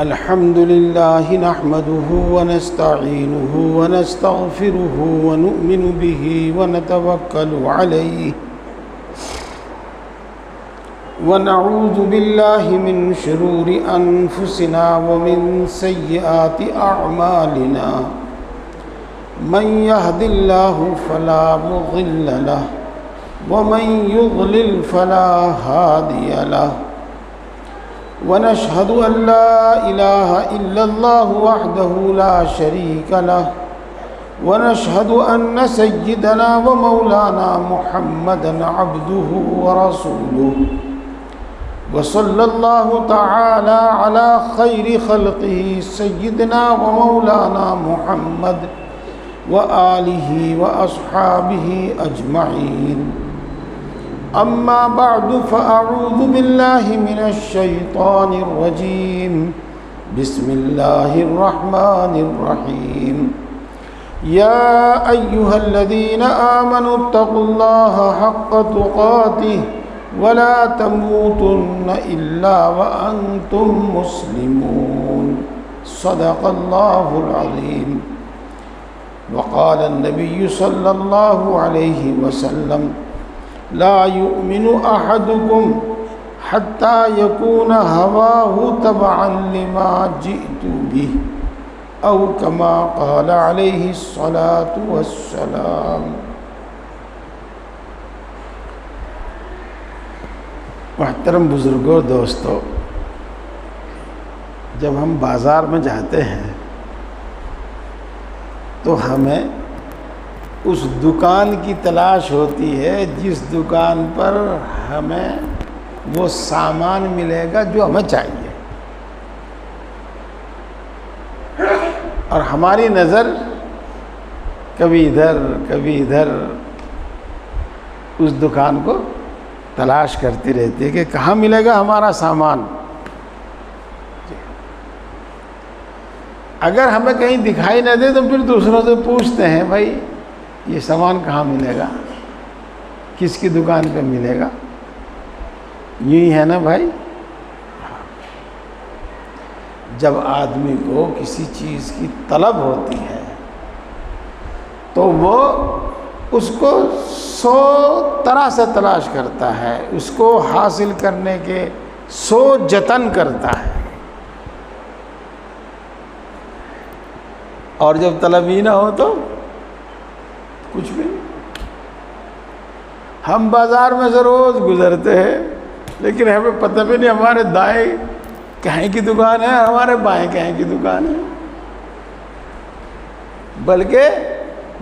الحمد لله نحمده ونستعينه ونستغفره ونؤمن به ونتوكل عليه ونعوذ بالله من شرور أنفسنا ومن سيئات أعمالنا من يهد الله فلا مضل له ومن يضلل فلا هادي له ونشهد أن لا إله إلا الله وحده لا شريك له ونشهد أن سيدنا ومولانا محمدا عبده ورسوله وصلى الله تعالى على خير خلقه سيدنا ومولانا محمد وآله وأصحابه أجمعين أما بعد فأعوذ بالله من الشيطان الرجيم بسم الله الرحمن الرحيم يا أيها الذين آمنوا اتقوا الله حق تقاته ولا تموتن إلا وأنتم مسلمون صدق الله العظيم وقال النبي صلى الله عليه وسلم لا يؤمن أحدكم حتى يكون هواه تبعا لما جئت به أو كما قال عليه الصلاة والسلام۔ محترم بزرگوں، دوستو، جب ہم بازار میں جاتے ہیں تو ہمیں اس دکان کی تلاش ہوتی ہے جس دکان پر ہمیں وہ سامان ملے گا جو ہمیں چاہیے، اور ہماری نظر کبھی ادھر اس دکان کو تلاش کرتی رہتی ہے کہ کہاں ملے گا ہمارا سامان۔ اگر ہمیں کہیں دکھائی نہ دے تو پھر دوسروں سے پوچھتے ہیں، بھائی یہ سامان کہاں ملے گا، کس کی دکان پہ ملے گا؟ یہی ہے نا بھائی۔ جب آدمی کو کسی چیز کی طلب ہوتی ہے تو وہ اس کو 100 طرح سے تلاش کرتا ہے، اس کو حاصل کرنے کے 100 جتن کرتا ہے، اور جب طلب ہی نہ ہو تو کچھ بھی نہیں۔ ہم بازار میں سے روز گزرتے ہیں لیکن ہمیں پتہ بھی نہیں ہمارے دائیں کہیں کی دکان ہے، ہمارے بائیں کہیں کی دکان ہے، بلکہ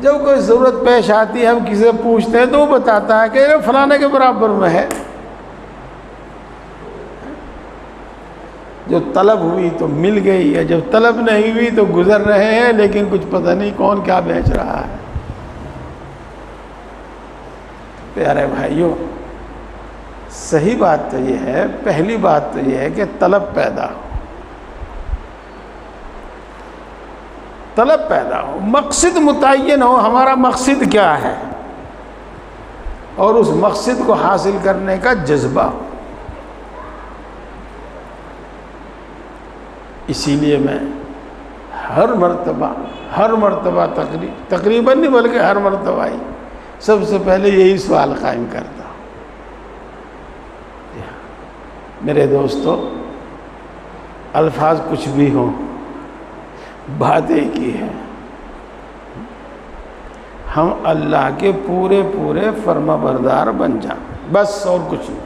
جب کوئی ضرورت پیش آتی ہے ہم کسی سے پوچھتے ہیں تو وہ بتاتا ہے کہ فلانے کے برابر میں ہے۔ جو طلب ہوئی تو مل گئی ہے، جب طلب نہیں ہوئی تو گزر رہے ہیں لیکن کچھ پتہ نہیں کون کیا بیچ رہا ہے۔ پیارے بھائیوں، صحیح بات تو یہ ہے، پہلی بات تو یہ ہے کہ طلب پیدا ہو، طلب پیدا ہو، مقصد متعین ہو، ہمارا مقصد کیا ہے، اور اس مقصد کو حاصل کرنے کا جذبہ ہو۔ اسی لیے میں ہر مرتبہ تقریباً نہیں بلکہ ہر مرتبہ ہی سب سے پہلے یہی سوال قائم کرتا ہوں۔ میرے دوستو، الفاظ کچھ بھی ہوں، بات ایک ہی ہے، ہم اللہ کے پورے فرما بردار بن جائیں، بس، اور کچھ نہیں۔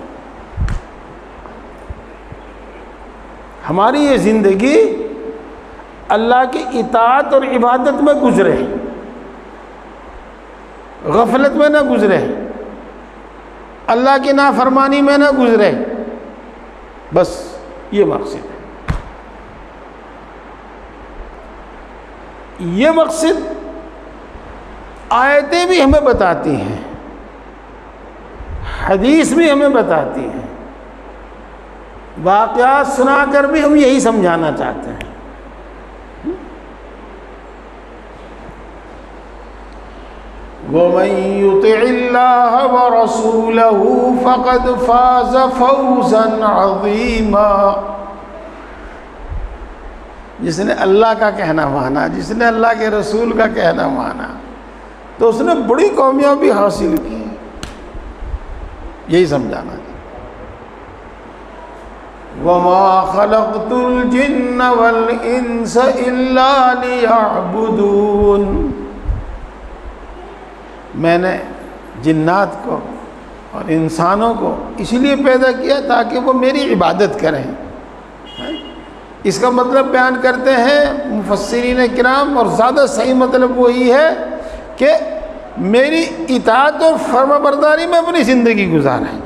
ہماری یہ زندگی اللہ کی اطاعت اور عبادت میں گزرے، غفلت میں نہ گزرے، اللہ کی نافرمانی میں نہ گزرے، بس یہ مقصد ہے۔ یہ مقصد آیتیں بھی ہمیں بتاتی ہیں، حدیث بھی ہمیں بتاتی ہیں، واقعات سنا کر بھی ہم یہی سمجھانا چاہتے ہیں۔ وَمَن يُطِعِ اللَّهَ وَرَسُولَهُ فَقَدْ فَازَ فَوْزًا عَظِيمًا۔ جس نے اللہ کا کہنا مانا، جس نے اللہ کے رسول کا کہنا مانا، تو اس نے بڑی کامیابی حاصل کی. یہی سمجھانا ہے. وَمَا خَلَقْتُ الْجِنَّ وَالْإِنسَ إِلَّا لِيَعْبُدُونَ. میں نے جنات کو اور انسانوں کو اس لیے پیدا کیا تاکہ وہ میری عبادت کریں. اس کا مطلب بیان کرتے ہیں مفسرین کرام، اور زیادہ صحیح مطلب وہی ہے کہ میری اطاعت اور فرما برداری میں اپنی زندگی گزاریں.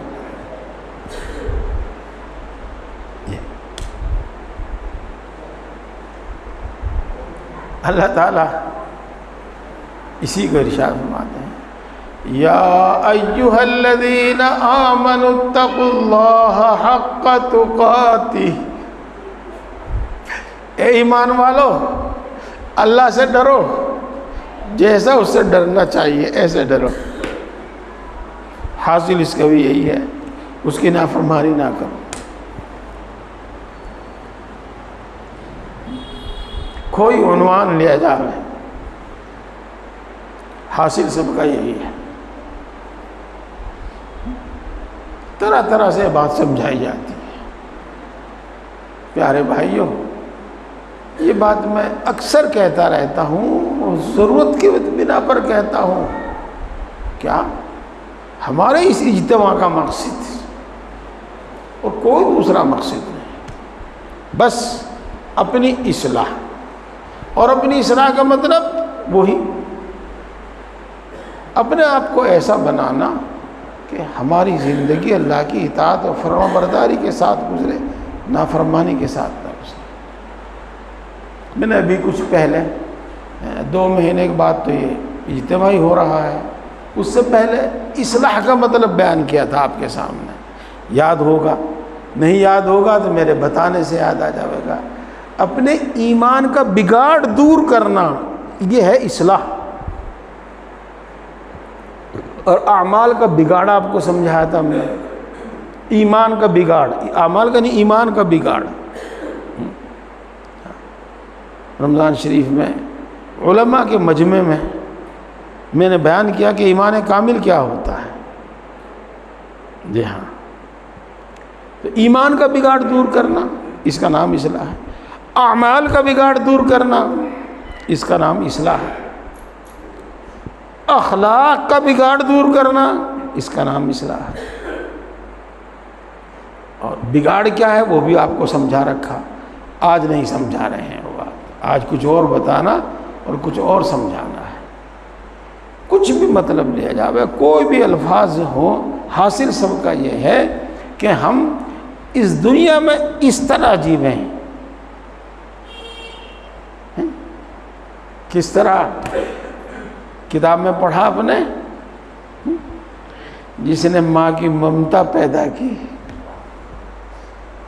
اللہ تعالیٰ اسی کو ارشاد فرماتے ہیں، یا ایھا الذین آمنوا اتقوا اللہ حق تقاتہ. اے ایمان والو، اللہ سے ڈرو جیسا اس سے ڈرنا چاہیے، ایسے ڈرو. حاصل اس کا بھی یہی ہے، اس کی نافرمانی نہ کرو. کوئی عنوان لیا جا رہا ہے، حاصل سب کا یہی ہے. طرح طرح سے بات سمجھائی جاتی ہے. پیارے بھائیوں، یہ بات میں اکثر کہتا رہتا ہوں اور ضرورت کی بنا پر کہتا ہوں. کیا ہمارے اس اجتماع کا مقصد اور کوئی دوسرا مقصد نہیں، بس اپنی اصلاح. اور اپنی اصلاح کا مطلب وہی اپنے آپ کو ایسا بنانا کہ ہماری زندگی اللہ کی اطاعت اور فرما برداری کے ساتھ گزرے، نافرمانی کے ساتھ نہ گزرے. میں نے ابھی کچھ پہلے 2 مہینے کے بعد تو یہ اجتماعی ہو رہا ہے، اس سے پہلے اصلاح کا مطلب بیان کیا تھا آپ کے سامنے. یاد ہوگا، نہیں یاد ہوگا تو میرے بتانے سے یاد آ جائے گا. اپنے ایمان کا بگاڑ دور کرنا، یہ ہے اصلاح. اور اعمال کا بگاڑ آپ کو سمجھایا تھا ہم نے. ایمان کا بگاڑ، اعمال کا نہیں، ایمان کا بگاڑ. رمضان شریف میں علماء کے مجمع میں نے بیان کیا کہ ایمان کامل کیا ہوتا ہے. جی ہاں، تو ایمان کا بگاڑ دور کرنا، اس کا نام اصلاح ہے. اعمال کا بگاڑ دور کرنا، اس کا نام اصلاح ہے. اخلاق کا بگاڑ دور کرنا، اس کا نام اصلاح ہے. اور بگاڑ کیا ہے وہ بھی آپ کو سمجھا رکھا. آج نہیں سمجھا رہے ہیں وہ بات، آج کچھ اور بتانا اور کچھ اور سمجھانا ہے. کچھ بھی مطلب لیا جائے، کوئی بھی الفاظ ہو، حاصل سب کا یہ ہے کہ ہم اس دنیا میں اس طرح جیویں. کس طرح؟ کتاب میں پڑھا آپ نے، جس نے ماں کی ممتا پیدا کی،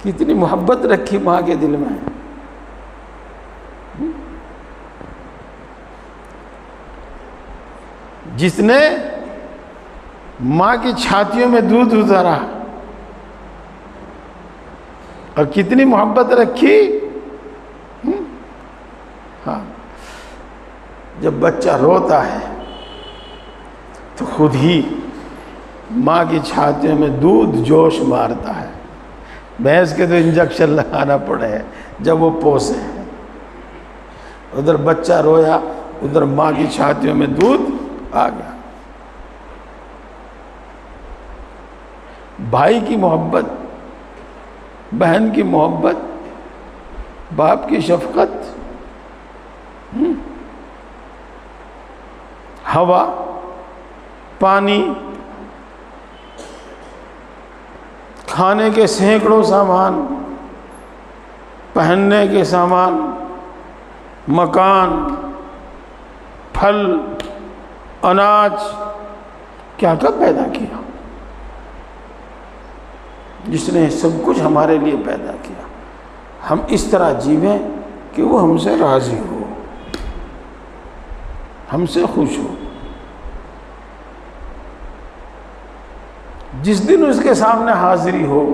کتنی محبت رکھی ماں کے دل میں. جس نے ماں کی چھاتیوں میں دودھ اتارا اور کتنی محبت رکھی. ہاں، جب بچہ روتا ہے تو خود ہی ماں کی چھاتیوں میں دودھ جوش مارتا ہے. بھینس کے تو انجیکشن لگانا پڑے جب وہ پوسے. ادھر بچہ رویا، ادھر ماں کی چھاتیوں میں دودھ آ گیا. بھائی کی محبت، بہن کی محبت، باپ کی شفقت، ہوا، پانی، کھانے کے سینکڑوں سامان، پہننے کے سامان، مکان، پھل، اناج، کیا کیا پیدا کیا. جس نے سب کچھ ہمارے لیے پیدا کیا. ہم اس طرح جیویں کہ وہ ہم سے راضی ہو، ہم سے خوش ہو. جس دن اس کے سامنے حاضری ہو،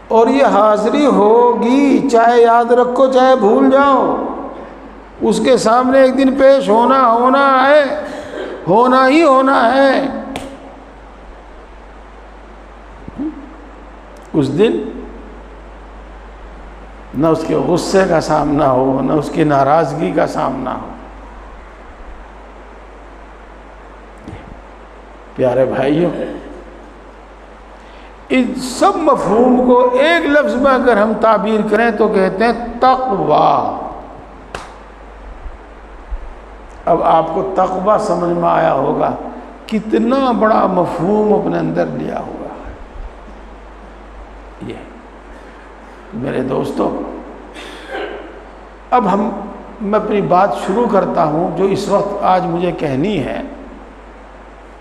اور یہ حاضری ہوگی، چاہے یاد رکھو چاہے بھول جاؤ، اس کے سامنے ایک دن پیش ہونا ہے، ہونا ہی ہونا ہے۔ اس دن نہ اس کے غصے کا سامنا ہو، نہ اس کی ناراضگی کا سامنا ہو۔ پیارے بھائیوں، اس سب مفہوم کو ایک لفظ میں اگر ہم تعبیر کریں تو کہتے ہیں تقویٰ۔ اب آپ کو تقویٰ سمجھ میں آیا ہوگا، کتنا بڑا مفہوم اپنے اندر لیا ہوا ہے۔ یہ میرے دوستو، اب میں اپنی بات شروع کرتا ہوں جو اس وقت آج مجھے کہنی ہے،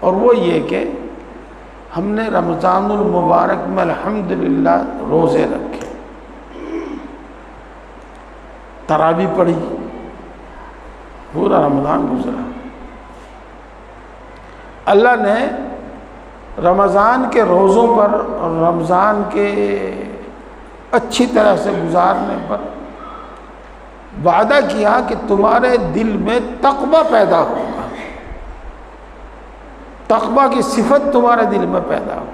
اور وہ یہ کہ ہم نے رمضان المبارک میں الحمدللہ روزے رکھے، تراویح پڑھی، پورا رمضان گزرا۔ اللہ نے رمضان کے روزوں پر اور رمضان کے اچھی طرح سے گزارنے پر وعدہ کیا کہ تمہارے دل میں تقویٰ پیدا ہوگا، تقویٰ کی صفت تمہارے دل میں پیدا ہو۔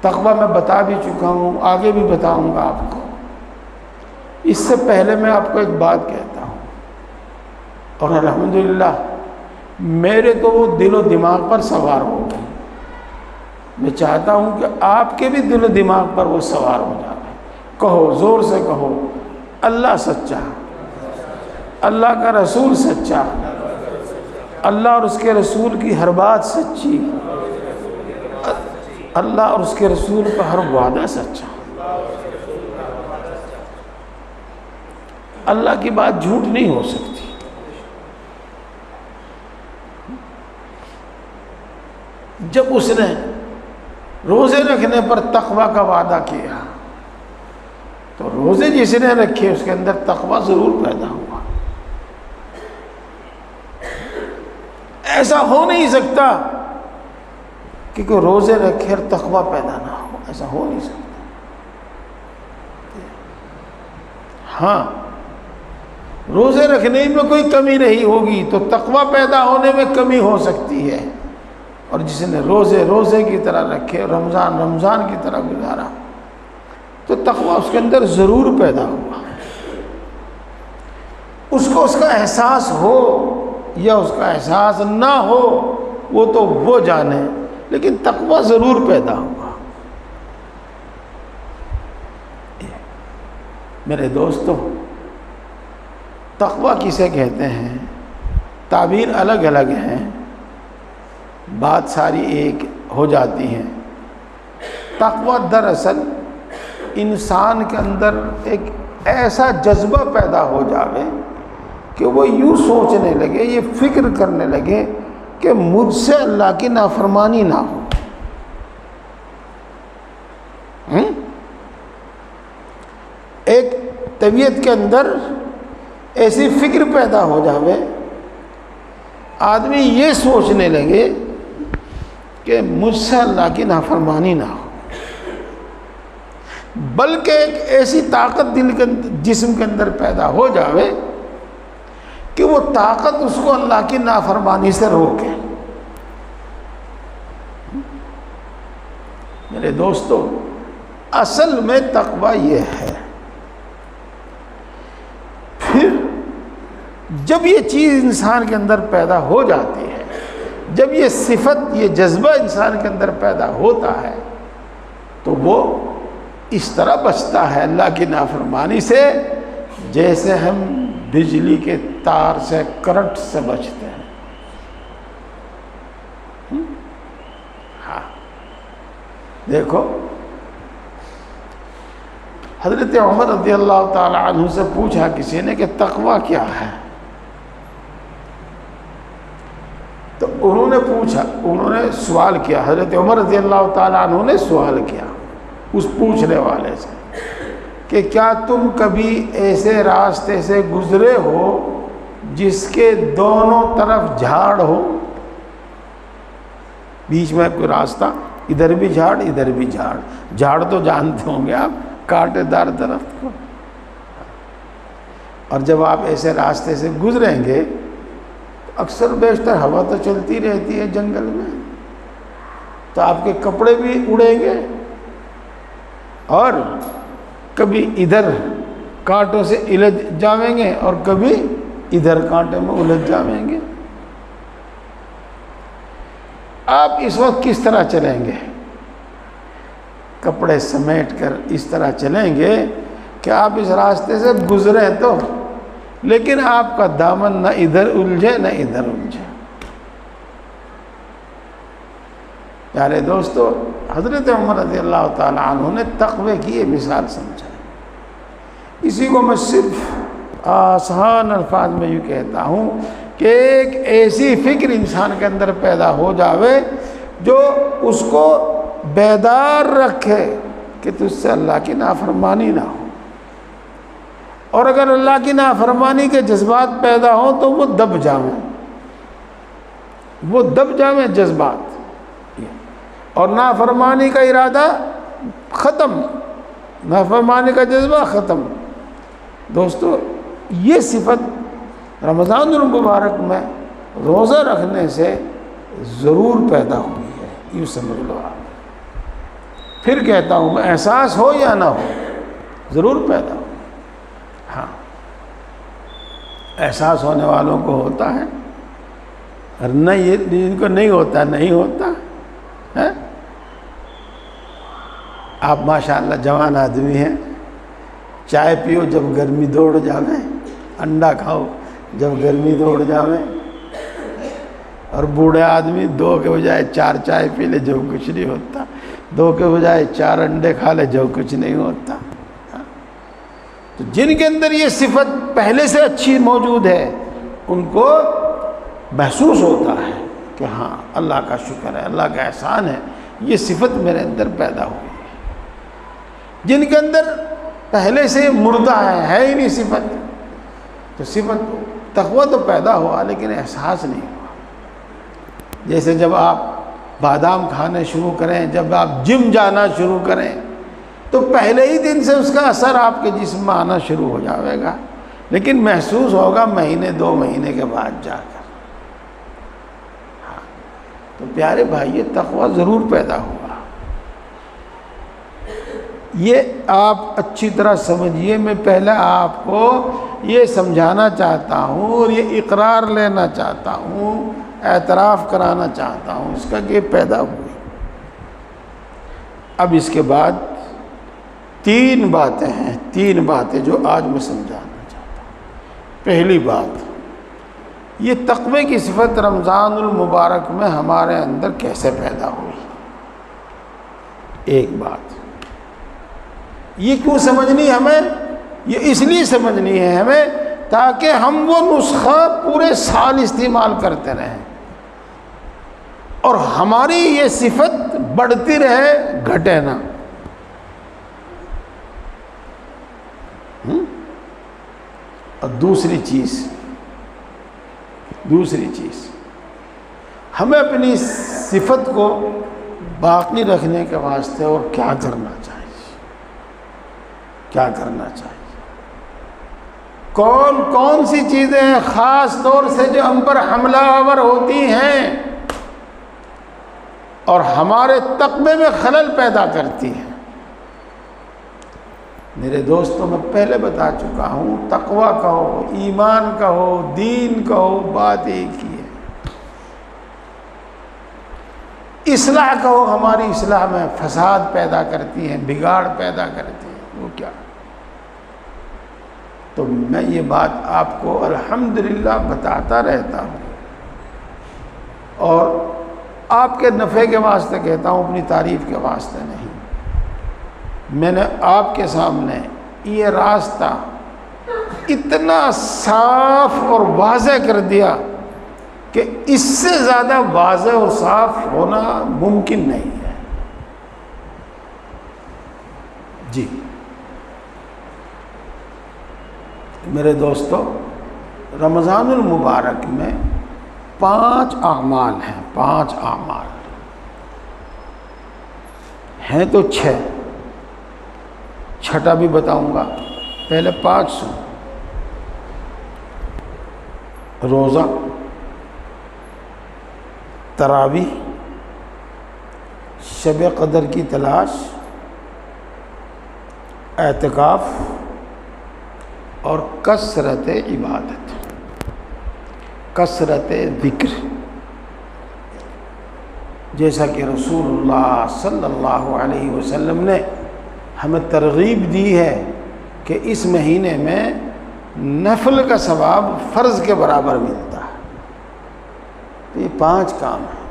تقویٰ میں بتا بھی چکا ہوں، آگے بھی بتاؤں گا آپ کو۔ اس سے پہلے میں آپ کو ایک بات کہتا ہوں، اور الحمدللہ میرے تو وہ دل و دماغ پر سوار ہو گئی۔ میں چاہتا ہوں کہ آپ کے بھی دل و دماغ پر وہ سوار ہو جائے۔ کہو، زور سے کہو، اللہ سچا، اللہ کا رسول سچا، اللہ اور اس کے رسول کی ہر بات سچی، اللہ اور اس کے رسول کا ہر وعدہ سچا۔ اللہ کی بات جھوٹ نہیں ہو سکتی۔ جب اس نے روزے رکھنے پر تقویٰ کا وعدہ کیا تو روزے جس نے رکھے اس کے اندر تقویٰ ضرور پیدا ہوا۔ ایسا ہو نہیں سکتا کہ کوئی روزے رکھے اور تقویٰ پیدا نہ ہو، ایسا ہو نہیں سکتا۔ ہاں، روزے رکھنے میں کوئی کمی نہیں ہوگی تو تقویٰ پیدا ہونے میں کمی ہو سکتی ہے، اور جس نے روزے کی طرح رکھے، رمضان کی طرح گزارا تو تقویٰ اس کے اندر ضرور پیدا ہوا۔ اس کو اس کا احساس ہو یا اس کا احساس نہ ہو وہ تو وہ جانے، لیکن تقویٰ ضرور پیدا ہوا۔ میرے دوستو، تقویٰ کسے کہتے ہیں؟ تعبیر الگ الگ ہیں، بات ساری ایک ہو جاتی ہے۔ تقویٰ دراصل انسان کے اندر ایک ایسا جذبہ پیدا ہو جاوے کہ وہ یوں سوچنے لگے، یہ فکر کرنے لگے کہ مجھ سے اللہ کی نافرمانی نہ ہو۔ ایک طبیعت کے اندر ایسی فکر پیدا ہو جاوے، آدمی یہ سوچنے لگے کہ مجھ سے اللہ کی نافرمانی نہ ہو، بلکہ ایک ایسی طاقت دل کے جسم کے اندر پیدا ہو جاوے کہ وہ طاقت اس کو اللہ کی نافرمانی سے روکے۔ میرے دوستو، اصل میں تقویٰ یہ ہے۔ پھر جب یہ چیز انسان کے اندر پیدا ہو جاتی ہے، جب یہ صفت، یہ جذبہ انسان کے اندر پیدا ہوتا ہے تو وہ اس طرح بچتا ہے اللہ کی نافرمانی سے جیسے ہم بجلی کے تار سے، کرنٹ سے بچتے ہیں۔ ہاں، دیکھو، حضرت عمر رضی اللہ تعالی عنہ سے پوچھا کسی نے کہ تقویٰ کیا ہے؟ تو انہوں نے سوال کیا، حضرت عمر رضی اللہ تعالی عنہ نے سوال کیا اس پوچھنے والے سے کہ کیا تم کبھی ایسے راستے سے گزرے ہو جس کے دونوں طرف جھاڑ ہو؟ بیچ میں کوئی راستہ ادھر بھی جھاڑ ادھر بھی جھاڑ. جھاڑ تو جانتے ہوں گے آپ، کانٹے دار درخت کو. اور جب آپ ایسے راستے سے گزریں گے تو اکثر بیشتر ہوا تو چلتی رہتی ہے جنگل میں، تو آپ کے کپڑے بھی اڑیں گے اور کبھی ادھر کانٹوں سے الجھ جاویں گے اور کبھی ادھر کانٹے میں الجھ جاویں گے. آپ اس وقت کس طرح چلیں گے؟ کپڑے سمیٹ کر اس طرح چلیں گے کہ آپ اس راستے سے گزریں تو، لیکن آپ کا دامن نہ ادھر الجھے نہ ادھر الجھے. پیارے دوستو، حضرت عمر رضی اللہ تعالیٰ عنہ نے تقوی کی یہ مثال سمجھائی. اسی کو میں صرف آسان الفاظ میں یوں کہتا ہوں کہ ایک ایسی فکر انسان کے اندر پیدا ہو جاوے جو اس کو بیدار رکھے کہ تجھ سے اللہ کی نافرمانی نہ ہو. اور اگر اللہ کی نافرمانی کے جذبات پیدا ہوں تو وہ دب جاویں جذبات، اور نافرمانی کا ارادہ ختم، نافرمانی کا جذبہ ختم. دوستو، یہ صفت رمضان المبارک میں روزہ رکھنے سے ضرور پیدا ہوئی ہے، یوں سمجھ لو آپ. پھر کہتا ہوں میں، احساس ہو یا نہ ہو، ضرور پیدا ہو. ہاں، احساس ہونے والوں کو ہوتا ہے، اور نہ یہ جن کو نہیں ہوتا نہیں ہوتا ہے. آپ ماشاءاللہ جوان آدمی ہیں، چائے پیو جب گرمی دوڑ جاوے، انڈا کھاؤ جب گرمی دوڑ جاوے، اور بوڑھے آدمی 2 کے بجائے 4 چائے پی لے جو کچھ نہیں ہوتا، 2 کے بجائے 4 انڈے کھا لے جو کچھ نہیں ہوتا. تو جن کے اندر یہ صفت پہلے سے اچھی موجود ہے ان کو محسوس ہوتا ہے کہ ہاں اللہ کا شکر ہے، اللہ کا احسان ہے، یہ صفت میرے اندر پیدا ہوئی. جن کے اندر پہلے سے مردہ ہے ہی نہیں صفت، تو صفت تقویٰ تو پیدا ہوا لیکن احساس نہیں ہوا. جیسے جب آپ بادام کھانے شروع کریں، جب آپ جم جانا شروع کریں تو پہلے ہی دن سے اس کا اثر آپ کے جسم میں آنا شروع ہو جائے گا، لیکن محسوس ہوگا مہینے 2 مہینے کے بعد جا کر. ہاں، تو پیارے بھائی، یہ تقویٰ ضرور پیدا ہوا. یہ آپ اچھی طرح سمجھیے. میں پہلے آپ کو یہ سمجھانا چاہتا ہوں اور یہ اقرار لینا چاہتا ہوں، اعتراف کرانا چاہتا ہوں اس کا کہ یہ پیدا ہوئی. اب اس کے بعد 3 باتیں ہیں، 3 باتیں جو آج میں سمجھانا چاہتا ہوں. پہلی بات، یہ تقوی کی صفت رمضان المبارک میں ہمارے اندر کیسے پیدا ہوئی. ایک بات یہ کیوں سمجھنی ہمیں؟ یہ اس لیے سمجھنی ہے ہمیں تاکہ ہم وہ نسخہ پورے سال استعمال کرتے رہیں اور ہماری یہ صفت بڑھتی رہے، گھٹے نہ. اور دوسری چیز ہمیں اپنی صفت کو باقی رکھنے کے واسطے اور کیا کرنا چاہیے، کون سی چیزیں ہیں خاص طور سے جو ہم پر حملہ آور ہوتی ہیں اور ہمارے تقوی میں خلل پیدا کرتی ہیں. میرے دوستوں، میں پہلے بتا چکا ہوں، تقوی کہو، ایمان کہو، دین کہو، بات ایک ہی ہے. اصلاح کہو، ہماری اصلاح میں فساد پیدا کرتی ہیں، بگاڑ پیدا کرتی ہیں، وہ کیا؟ تو میں یہ بات آپ کو الحمدللہ بتاتا رہتا ہوں اور آپ کے نفع کے واسطے کہتا ہوں، اپنی تعریف کے واسطے نہیں. میں نے آپ کے سامنے یہ راستہ اتنا صاف اور واضح کر دیا کہ اس سے زیادہ واضح اور صاف ہونا ممکن نہیں ہے. جی میرے دوستو، رمضان المبارک میں 5 اعمال ہیں، 5 اعمال. ہیں تو 6، چھٹا بھی بتاؤں گا، پہلے 5 سن۔ روزہ، تراویح، شب قدر کی تلاش، اعتکاف اور کثرت عبادت، کثرت ذکر، جیسا کہ رسول اللہ صلی اللہ علیہ وسلم نے ہمیں ترغیب دی ہے کہ اس مہینے میں نفل کا ثواب فرض کے برابر ملتا ہے۔ تو یہ 5 کام ہیں،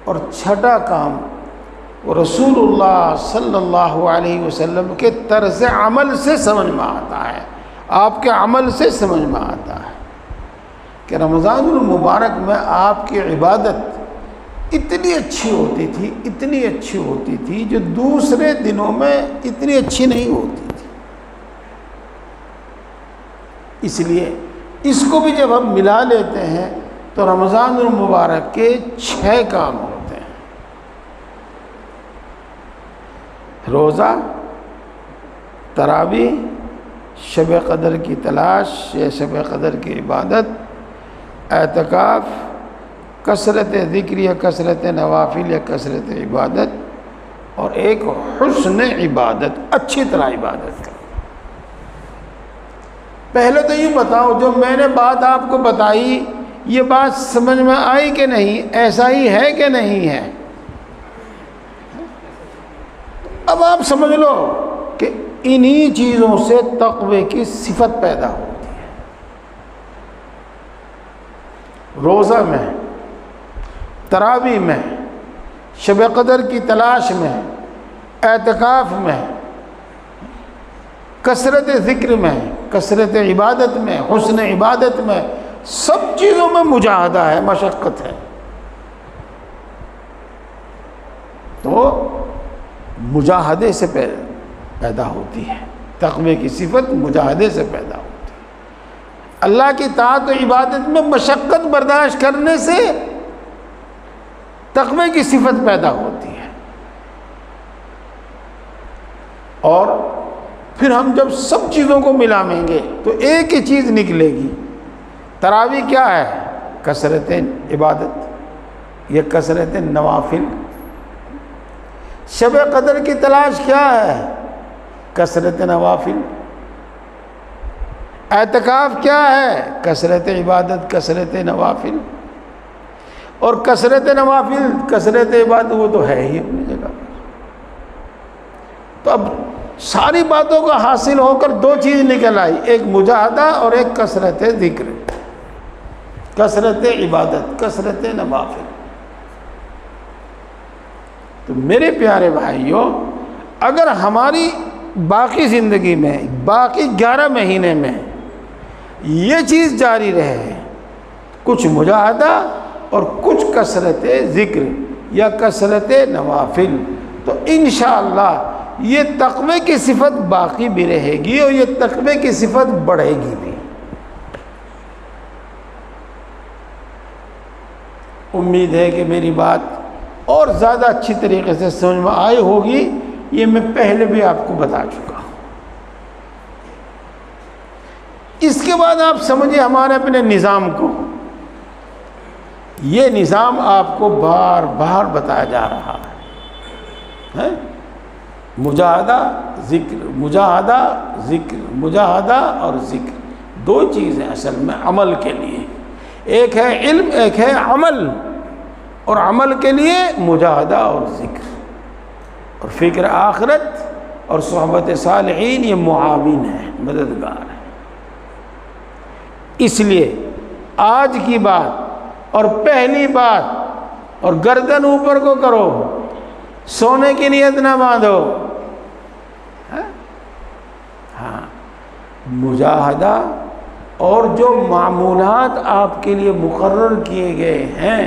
اور چھٹا کام وہ رسول اللہ صلی اللہ علیہ وسلم کے طرز عمل سے سمجھ میں آتا ہے، آپ کے عمل سے سمجھ میں آتا ہے کہ رمضان المبارک میں آپ کی عبادت اتنی اچھی ہوتی تھی، اتنی اچھی ہوتی تھی جو دوسرے دنوں میں اتنی اچھی نہیں ہوتی تھی۔ اس لیے اس کو بھی جب ہم ملا لیتے ہیں تو رمضان المبارک کے 6 کام ہوتے ہیں: روزہ، تراویح، شب قدر کی تلاش یا شب قدر کی عبادت، اعتکاف، کثرت ذکر یا کثرت نوافل یا کثرت عبادت، اور ایک حسن عبادت، اچھی طرح عبادت کا۔ پہلے تو یہ بتاؤ، جو میں نے بات آپ کو بتائی یہ بات سمجھ میں آئی کہ نہیں؟ ایسا ہی ہے کہ نہیں ہے؟ اب آپ سمجھ لو کہ انہی چیزوں سے تقوی کی صفت پیدا ہوتی ہے۔ روزہ میں، تراویح میں، شب قدر کی تلاش میں، اعتکاف میں، کثرت ذکر میں، کثرت عبادت میں، حسن عبادت میں، سب چیزوں میں مجاہدہ ہے، مشقت ہے۔ تو مجاہدے سے پیدا ہوتی ہے، تقوی کی صفت مجاہدے سے پیدا ہوتی ہے۔ اللہ کی طاعت و عبادت میں مشقت برداشت کرنے سے تقوی کی صفت پیدا ہوتی ہے۔ اور پھر ہم جب سب چیزوں کو ملاویں گے تو ایک ہی چیز نکلے گی۔ تراویح کیا ہے؟ کثرت عبادت یا کثرت نوافل۔ شب قدر کی تلاش کیا ہے؟ کثرت نوافل۔ اعتکاف کیا ہے؟ کثرت عبادت، کثرت نوافل۔ اور کثرت نوافل، کثرت عبادت وہ تو ہے ہی اپنی جگہ۔ تو اب ساری باتوں کا حاصل ہو کر 2 چیز نکل آئی، ایک مجاہدہ اور ایک کثرت ذکر، کثرت عبادت، کثرت نوافل۔ تو میرے پیارے بھائیوں، اگر ہماری باقی زندگی میں، باقی 11 مہینے میں یہ چیز جاری رہے، کچھ مجاہدہ اور کچھ کثرت ذکر یا کثرت نوافل، تو انشاءاللہ یہ تقوی کی صفت باقی بھی رہے گی اور یہ تقوی کی صفت بڑھے گی بھی۔ امید ہے کہ میری بات اور زیادہ اچھی طریقے سے سمجھ میں آئی ہوگی، یہ میں پہلے بھی آپ کو بتا چکا ہوں۔ اس کے بعد آپ سمجھیں ہمارے اپنے نظام کو۔ یہ نظام آپ کو بار بار بتایا جا رہا ہے، مجاہدہ ذکر، مجاہدہ ذکر، مجاہدہ اور ذکر، 2 چیزیں اصل میں عمل کے لیے، ایک ہے علم، ایک ہے عمل، اور عمل کے لیے مجاہدہ اور ذکر، اور فکر آخرت اور صحبت صالحین یہ معاون ہے، مددگار ہے۔ اس لیے آج کی بات اور پہلی بات، اور گردن اوپر کو کرو، سونے کی نیت نہ باندھو، ہاں، مجاہدہ اور جو معمولات آپ کے لیے مقرر کیے گئے ہیں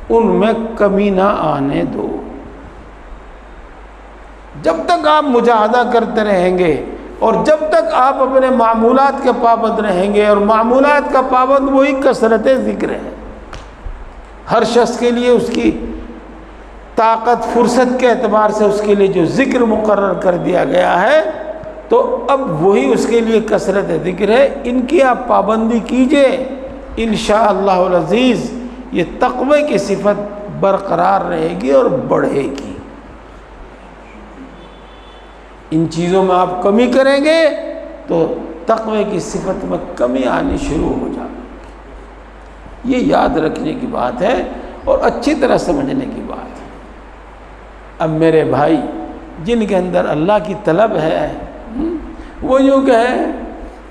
ان میں کمی نہ آنے دو۔ جب تک آپ مجاہدہ کرتے رہیں گے اور جب تک آپ اپنے معمولات کے پابند رہیں گے، اور معمولات کا پابند وہی کثرت ذکر ہے۔ ہر شخص کے لیے اس کی طاقت فرصت کے اعتبار سے اس کے لیے جو ذکر مقرر کر دیا گیا ہے، تو اب وہی اس کے لیے کثرت ذکر ہے۔ ان کی آپ پابندی کیجئے، انشاءاللہ العزیز یہ تقوی کی صفت برقرار رہے گی اور بڑھے گی۔ ان چیزوں میں آپ کمی کریں گے تو تقوی کی صفت میں کمی آنی شروع ہو جائے گی۔ یہ یاد رکھنے کی بات ہے اور اچھی طرح سمجھنے کی بات ہے۔ اب میرے بھائی جن کے اندر اللہ کی طلب ہے وہ یوں کہیں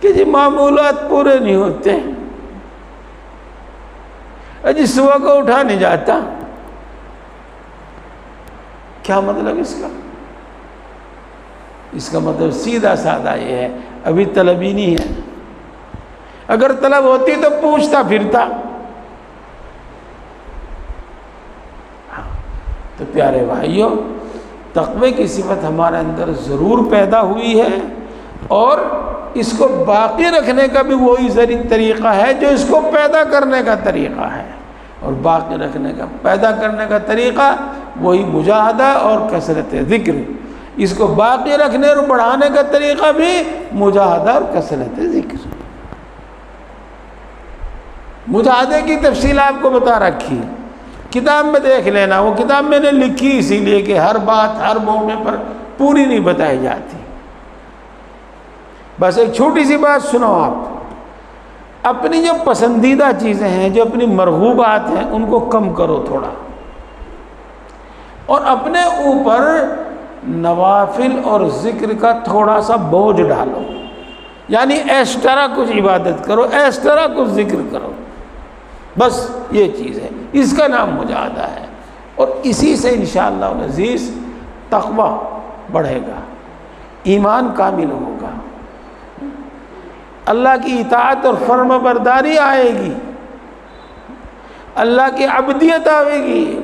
کہ جی معمولات پورے نہیں ہوتے، جی صبح کو اٹھا نہیں جاتا، کیا مطلب اس کا؟ اس کا مطلب سیدھا سادہ یہ ہے، ابھی طلب ہی نہیں ہے۔ اگر طلب ہوتی تو پوچھتا پھرتا۔ تو پیارے بھائیوں، تقوی کی صفت ہمارے اندر ضرور پیدا ہوئی ہے، اور اس کو باقی رکھنے کا بھی وہی طریقہ ہے جو اس کو پیدا کرنے کا طریقہ ہے، اور باقی رکھنے کا پیدا کرنے کا طریقہ وہی مجاہدہ اور کثرت ذکر۔ اس کو باقی رکھنے اور بڑھانے کا طریقہ بھی مجاہدہ اور کثرت ذکر۔ مجاہدے کی تفصیل آپ کو بتا رکھی ہے، کتاب میں دیکھ لینا، وہ کتاب میں نے لکھی اسی لیے کہ ہر بات ہر موقع پر پوری نہیں بتائی جاتی۔ بس ایک چھوٹی سی بات سنو، آپ اپنی جو پسندیدہ چیزیں ہیں، جو اپنی مرغوبات ہیں، ان کو کم کرو تھوڑا، اور اپنے اوپر نوافل اور ذکر کا تھوڑا سا بوجھ ڈالو، یعنی ایکسٹرا کچھ عبادت کرو، ایکسٹرا کچھ ذکر کرو، بس یہ چیز ہے، اس کا نام مجاہدہ ہے۔ اور اسی سے انشاءاللہ العزیز تقوی بڑھے گا، ایمان کامل ہوگا، اللہ کی اطاعت اور فرم برداری آئے گی، اللہ کی عبدیت آئے گی،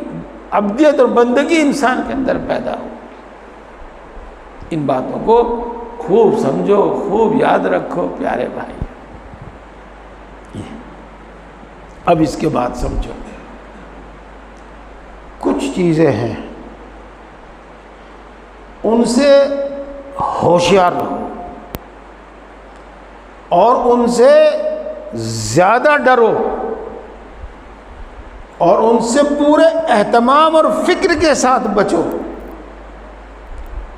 عبدیت اور بندگی انسان کے اندر پیدا ہوگی۔ ان باتوں کو خوب سمجھو، خوب یاد رکھو پیارے بھائی۔ اب اس کے بعد سمجھو، کچھ چیزیں ہیں ان سے ہوشیار رہو اور ان سے زیادہ ڈرو، اور ان سے پورے اہتمام اور فکر کے ساتھ بچو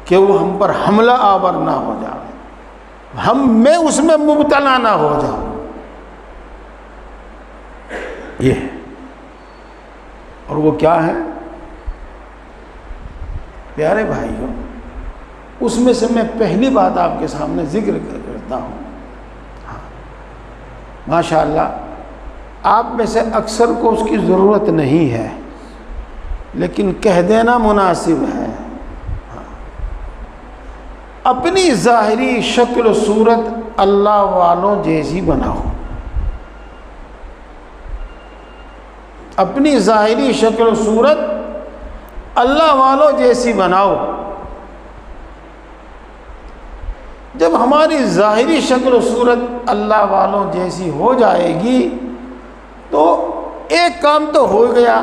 کہ وہ ہم پر حملہ آور نہ ہو جائے، میں اس میں مبتلا نہ ہو جاؤں۔ یہ ہے، اور وہ کیا ہے پیارے بھائیوں؟ اس میں سے میں پہلی بات آپ کے سامنے ذکر کرتا ہوں۔ ماشاءاللہ آپ میں سے اکثر کو اس کی ضرورت نہیں ہے، لیکن کہہ دینا مناسب ہے۔ اپنی ظاہری شکل و صورت اللہ والوں جیسی بناؤ، اپنی ظاہری شکل و صورت اللہ والوں جیسی بناؤ۔ جب ہماری ظاہری شکل و صورت اللہ والوں جیسی ہو جائے گی تو ایک کام تو ہو گیا،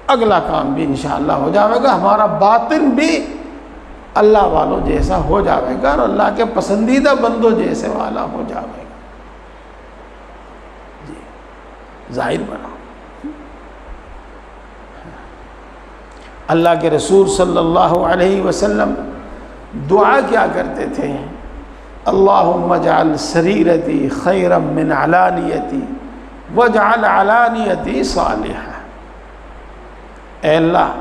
اگلا کام بھی انشاءاللہ ہو جائے گا، ہمارا باطن بھی اللہ والوں جیسا ہو جائے گا اور اللہ کے پسندیدہ بندوں جیسے والا ہو جائے گا۔ جی ظاہر بناؤ۔ اللہ کے رسول صلی اللہ علیہ وسلم دعا کیا کرتے تھے؟ اللہم اجعل سریرتی خیرا من علانیتی واجعل علانیتی صالحہ۔ اے اللہ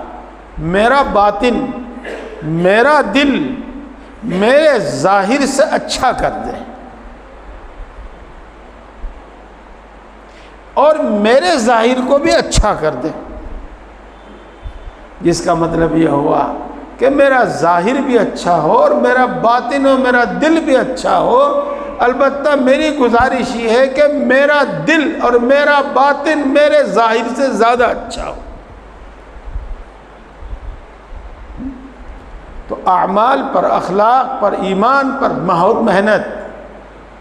میرا باطن، میرا دل میرے ظاہر سے اچھا کر دے، اور میرے ظاہر کو بھی اچھا کر دے، جس کا مطلب یہ ہوا کہ میرا ظاہر بھی اچھا ہو اور میرا باطن اور میرا دل بھی اچھا ہو۔ البتہ میری گزارش یہ ہے کہ میرا دل اور میرا باطن میرے ظاہر سے زیادہ اچھا ہو۔ تو اعمال پر، اخلاق پر، ایمان پر بہت محنت،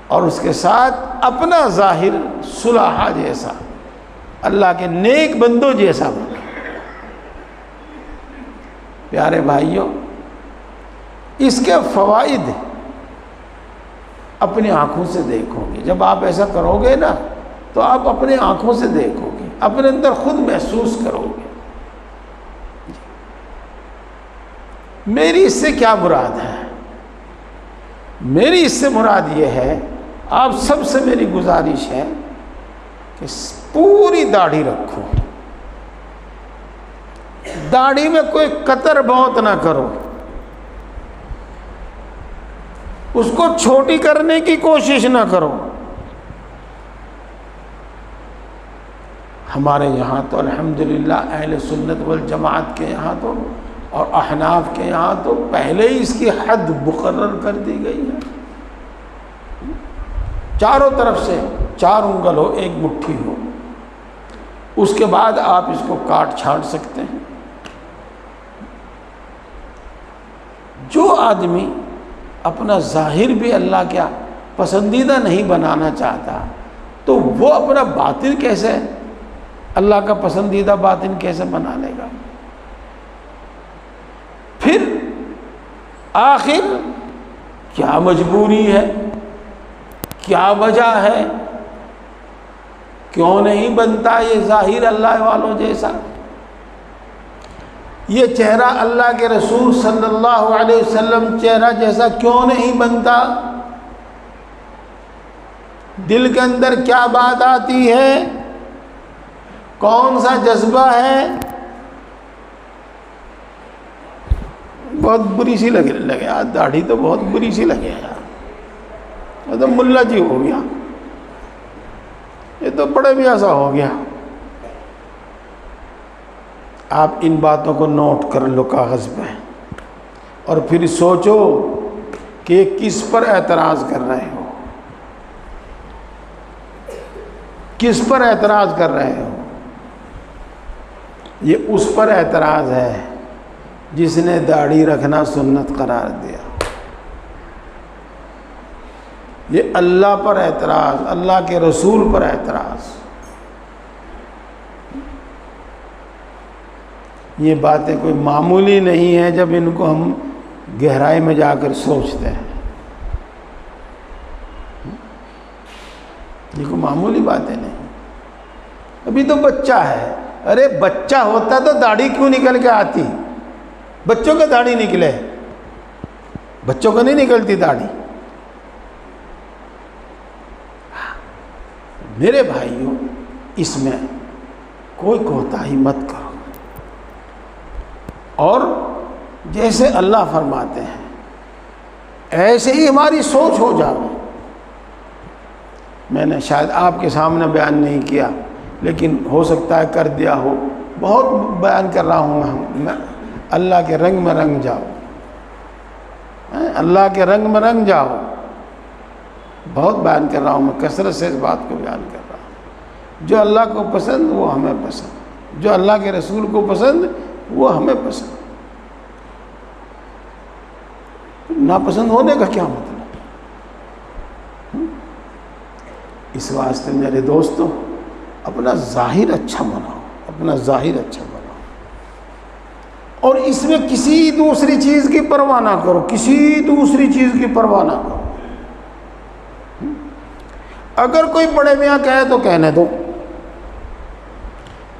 اور اس کے ساتھ اپنا ظاہر صلحہ جیسا، اللہ کے نیک بندوں جیسا بنا۔ پیارے بھائیوں، اس کے فوائد اپنی آنکھوں سے دیکھو گے۔ جب آپ ایسا کرو گے نا تو آپ اپنی آنکھوں سے دیکھو گے، اپنے اندر خود محسوس کرو گے۔ میری اس سے کیا مراد ہے؟ میری اس سے مراد یہ ہے، آپ سب سے میری گزارش ہے کہ پوری داڑھی رکھو، داڑھی میں کوئی قطر بہت نہ کرو، اس کو چھوٹی کرنے کی کوشش نہ کرو۔ ہمارے یہاں تو الحمدللہ اہل سنت والجماعت کے یہاں تو اور احناف کے یہاں تو پہلے ہی اس کی حد مقرر کر دی گئی ہے۔ چاروں طرف سے 4 انگل ہو، 1 مٹھی ہو، اس کے بعد آپ اس کو کاٹ چھانٹ سکتے ہیں۔ جو آدمی اپنا ظاہر بھی اللہ کا پسندیدہ نہیں بنانا چاہتا تو وہ اپنا باطن کیسے اللہ کا پسندیدہ باطن کیسے بنا لے گا؟ پھر آخر کیا مجبوری ہے، کیا وجہ ہے، کیوں نہیں بنتا یہ ظاہر اللہ والوں جیسا؟ یہ چہرہ اللہ کے رسول صلی اللہ علیہ وسلم چہرہ جیسا کیوں نہیں بنتا؟ دل کے اندر کیا بات آتی ہے، کون سا جذبہ ہے؟ بہت بری سی لگے یار، داڑھی تو بہت بری سی لگے یار، یہ تو ملا جی ہو گیا، یہ تو بڑے بھی ایسا ہو گیا۔ آپ ان باتوں کو نوٹ کر لو کاغذ پہ اور پھر سوچو کہ کس پر اعتراض کر رہے ہو، کس پر اعتراض کر رہے ہو؟ یہ اس پر اعتراض ہے جس نے داڑھی رکھنا سنت قرار دیا۔ یہ اللہ پر اعتراض، اللہ کے رسول پر اعتراض۔ یہ باتیں کوئی معمولی نہیں ہیں جب ان کو ہم گہرائی میں جا کر سوچتے ہیں، یہ کوئی معمولی باتیں نہیں۔ ابھی تو بچہ ہے، ارے بچہ ہوتا تو داڑھی کیوں نکل کے آتی؟ بچوں کا داڑھی نکلے، بچوں کو نہیں نکلتی داڑھی۔ میرے بھائیوں، اس میں کوئی کوتاہی مت کرو، اور جیسے اللہ فرماتے ہیں ایسے ہی ہماری سوچ ہو جائے۔ میں نے شاید آپ کے سامنے بیان نہیں کیا، لیکن ہو سکتا ہے کر دیا ہو۔ بہت بیان کر رہا ہوں میں، اللہ کے رنگ میں رنگ جاؤ، اللہ کے رنگ میں رنگ جاؤ۔ بہت بیان کر رہا ہوں میں، کثرت سے اس بات کو بیان کر رہا ہوں۔ جو اللہ کو پسند وہ ہمیں پسند، جو اللہ کے رسول کو پسند وہ ہمیں پسند۔ ناپسند ہونے کا کیا مطلب؟ اس واسطے میرے دوستوں، اپنا ظاہر اچھا بناؤ، اپنا ظاہر اچھا بناؤ، اور اس میں کسی دوسری چیز کی پرواہ نہ کرو، کسی دوسری چیز کی پرواہ نہ کرو۔ اگر کوئی بڑے میاں کہے تو کہنے دو،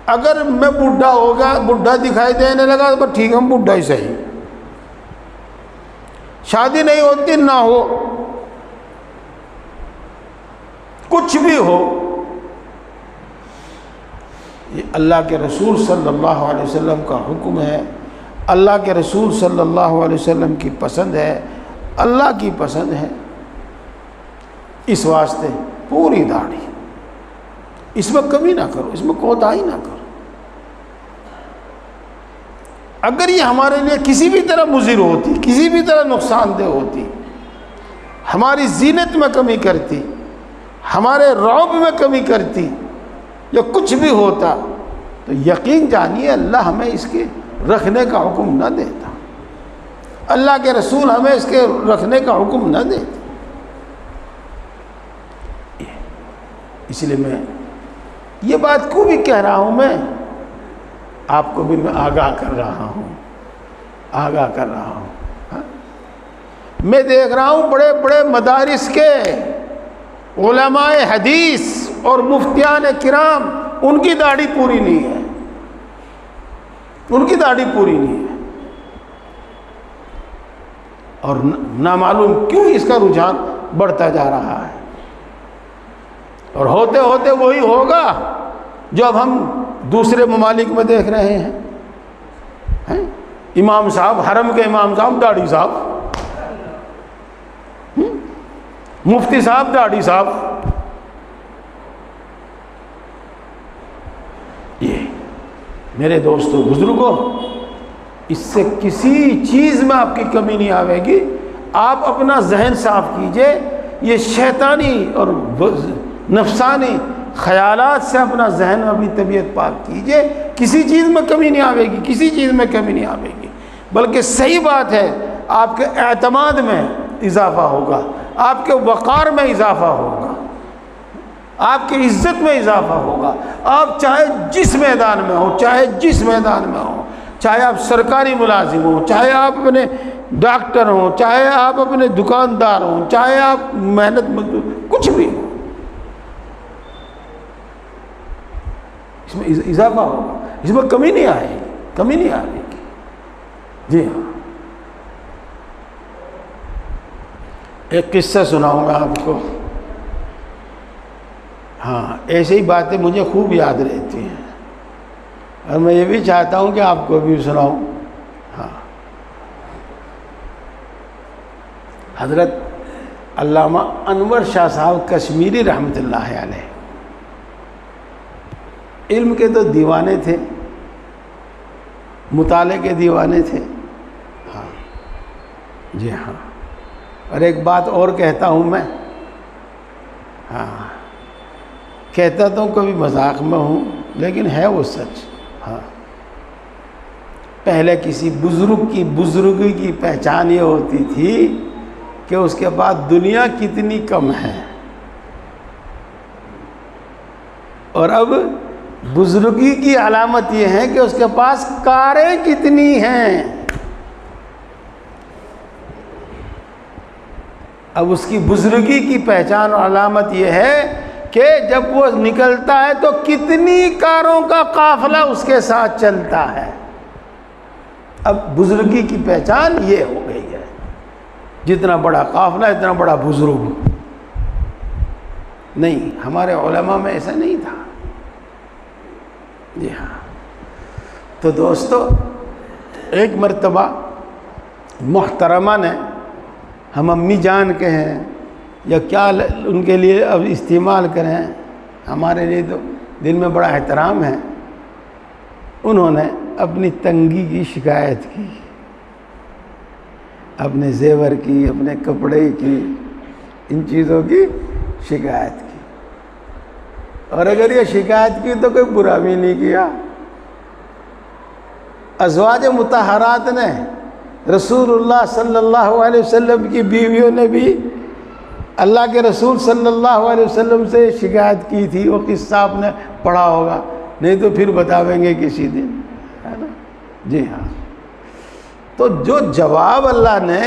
اگر میں بوڑھا ہوگا، بوڑھا دکھائی دینے لگا تو ٹھیک ہے، ہم بوڑھا ہی صحیح، شادی نہیں ہوتی نہ ہو، کچھ بھی ہو، یہ اللہ کے رسول صلی اللہ علیہ وسلم کا حکم ہے، اللہ کے رسول صلی اللہ علیہ وسلم کی پسند ہے، اللہ کی پسند ہے۔ اس واسطے پوری داڑھی، اس میں کمی نہ کرو، اس میں کوتاہی نہ کرو۔ اگر یہ ہمارے لیے کسی بھی طرح مضر ہوتی، کسی بھی طرح نقصان دہ ہوتی، ہماری زینت میں کمی کرتی، ہمارے رعب میں کمی کرتی، یا کچھ بھی ہوتا، تو یقین جانیے اللہ ہمیں اس کے رکھنے کا حکم نہ دیتا، اللہ کے رسول ہمیں اس کے رکھنے کا حکم نہ دیتے۔ اس لیے میں یہ بات کو بھی کہہ رہا ہوں، میں آپ کو بھی میں آگاہ کر رہا ہوں آگاہ کر رہا ہوں. ہاں؟ میں دیکھ رہا ہوں بڑے بڑے مدارس کے علماء حدیث اور مفتیان کرام، ان کی داڑھی پوری نہیں ہے، ان کی داڑھی پوری نہیں ہے. اور نامعلوم کیوں اس کا رجحان بڑھتا جا رہا ہے. اور ہوتے ہوتے وہی ہوگا جو اب ہم دوسرے ممالک میں دیکھ رہے ہیں. امام صاحب، حرم کے امام صاحب داڑھی صاحب، مفتی صاحب داڑھی صاحب. یہ میرے دوستو بزرگوں، اس سے کسی چیز میں آپ کی کمی نہیں آئے گی. آپ اپنا ذہن صاف کیجئے، یہ شیطانی اور نفسانی خیالات سے اپنا ذہن اور اپنی طبیعت پاک کیجئے. کسی چیز میں کمی نہیں آئے گی، کسی چیز میں کمی نہیں آئے گی. بلکہ صحیح بات ہے، آپ کے اعتماد میں اضافہ ہوگا، آپ کے وقار میں اضافہ ہوگا، آپ کی عزت میں اضافہ ہوگا. آپ چاہے جس میدان میں ہوں، چاہے جس میدان میں ہوں، چاہے آپ سرکاری ملازم ہوں، چاہے آپ اپنے ڈاکٹر ہوں، چاہے آپ اپنے دکاندار ہوں، چاہے آپ محنت مزدور، کچھ بھی ہو، اس میں اضافہ ہوگا، اس میں کمی نہیں آئے گی، کمی نہیں آئے گی. جی ہاں، ایک قصہ سناؤں گا آپ کو. ہاں، ایسے ہی باتیں مجھے خوب یاد رہتی ہیں اور میں یہ بھی چاہتا ہوں کہ آپ کو بھی سناؤں. ہاں، حضرت علامہ انور شاہ صاحب کشمیری رحمۃ اللہ علیہ علم کے تو دیوانے تھے، مطالعے کے دیوانے تھے. ہاں جی ہاں. اور ایک بات اور کہتا ہوں میں، ہاں کہتا تو کبھی مذاق میں ہوں لیکن ہے وہ سچ. ہاں، پہلے کسی بزرگ کی بزرگی کی پہچان یہ ہوتی تھی کہ اس کے بعد دنیا کتنی کم ہے، اور اب بزرگی کی علامت یہ ہے کہ اس کے پاس کاریں کتنی ہیں. اب اس کی بزرگی کی پہچان اور علامت یہ ہے کہ جب وہ نکلتا ہے تو کتنی کاروں کا قافلہ اس کے ساتھ چلتا ہے. اب بزرگی کی پہچان یہ ہو گئی ہے، جتنا بڑا قافلہ اتنا بڑا بزرگ. نہیں، ہمارے علماء میں ایسا نہیں تھا. جی ہاں. تو دوستو، ایک مرتبہ محترمہ نے، ہم امی جان کے ہیں یا کیا ان کے لیے اب استعمال کریں، ہمارے لیے تو دل میں بڑا احترام ہے، انہوں نے اپنی تنگی کی شکایت کی، اپنے زیور کی، اپنے کپڑے کی، ان چیزوں کی شکایت کی. اور اگر یہ شکایت کی تو کوئی برا بھی نہیں کیا. ازواج مطہرات نے، رسول اللہ صلی اللہ علیہ وسلم کی بیویوں نے بھی اللہ کے رسول صلی اللہ علیہ وسلم سے شکایت کی تھی. وہ قصہ آپ نے پڑھا ہوگا، نہیں تو پھر بتاویں گے کسی دن، ہے نا. جی ہاں. تو جو جواب اللہ نے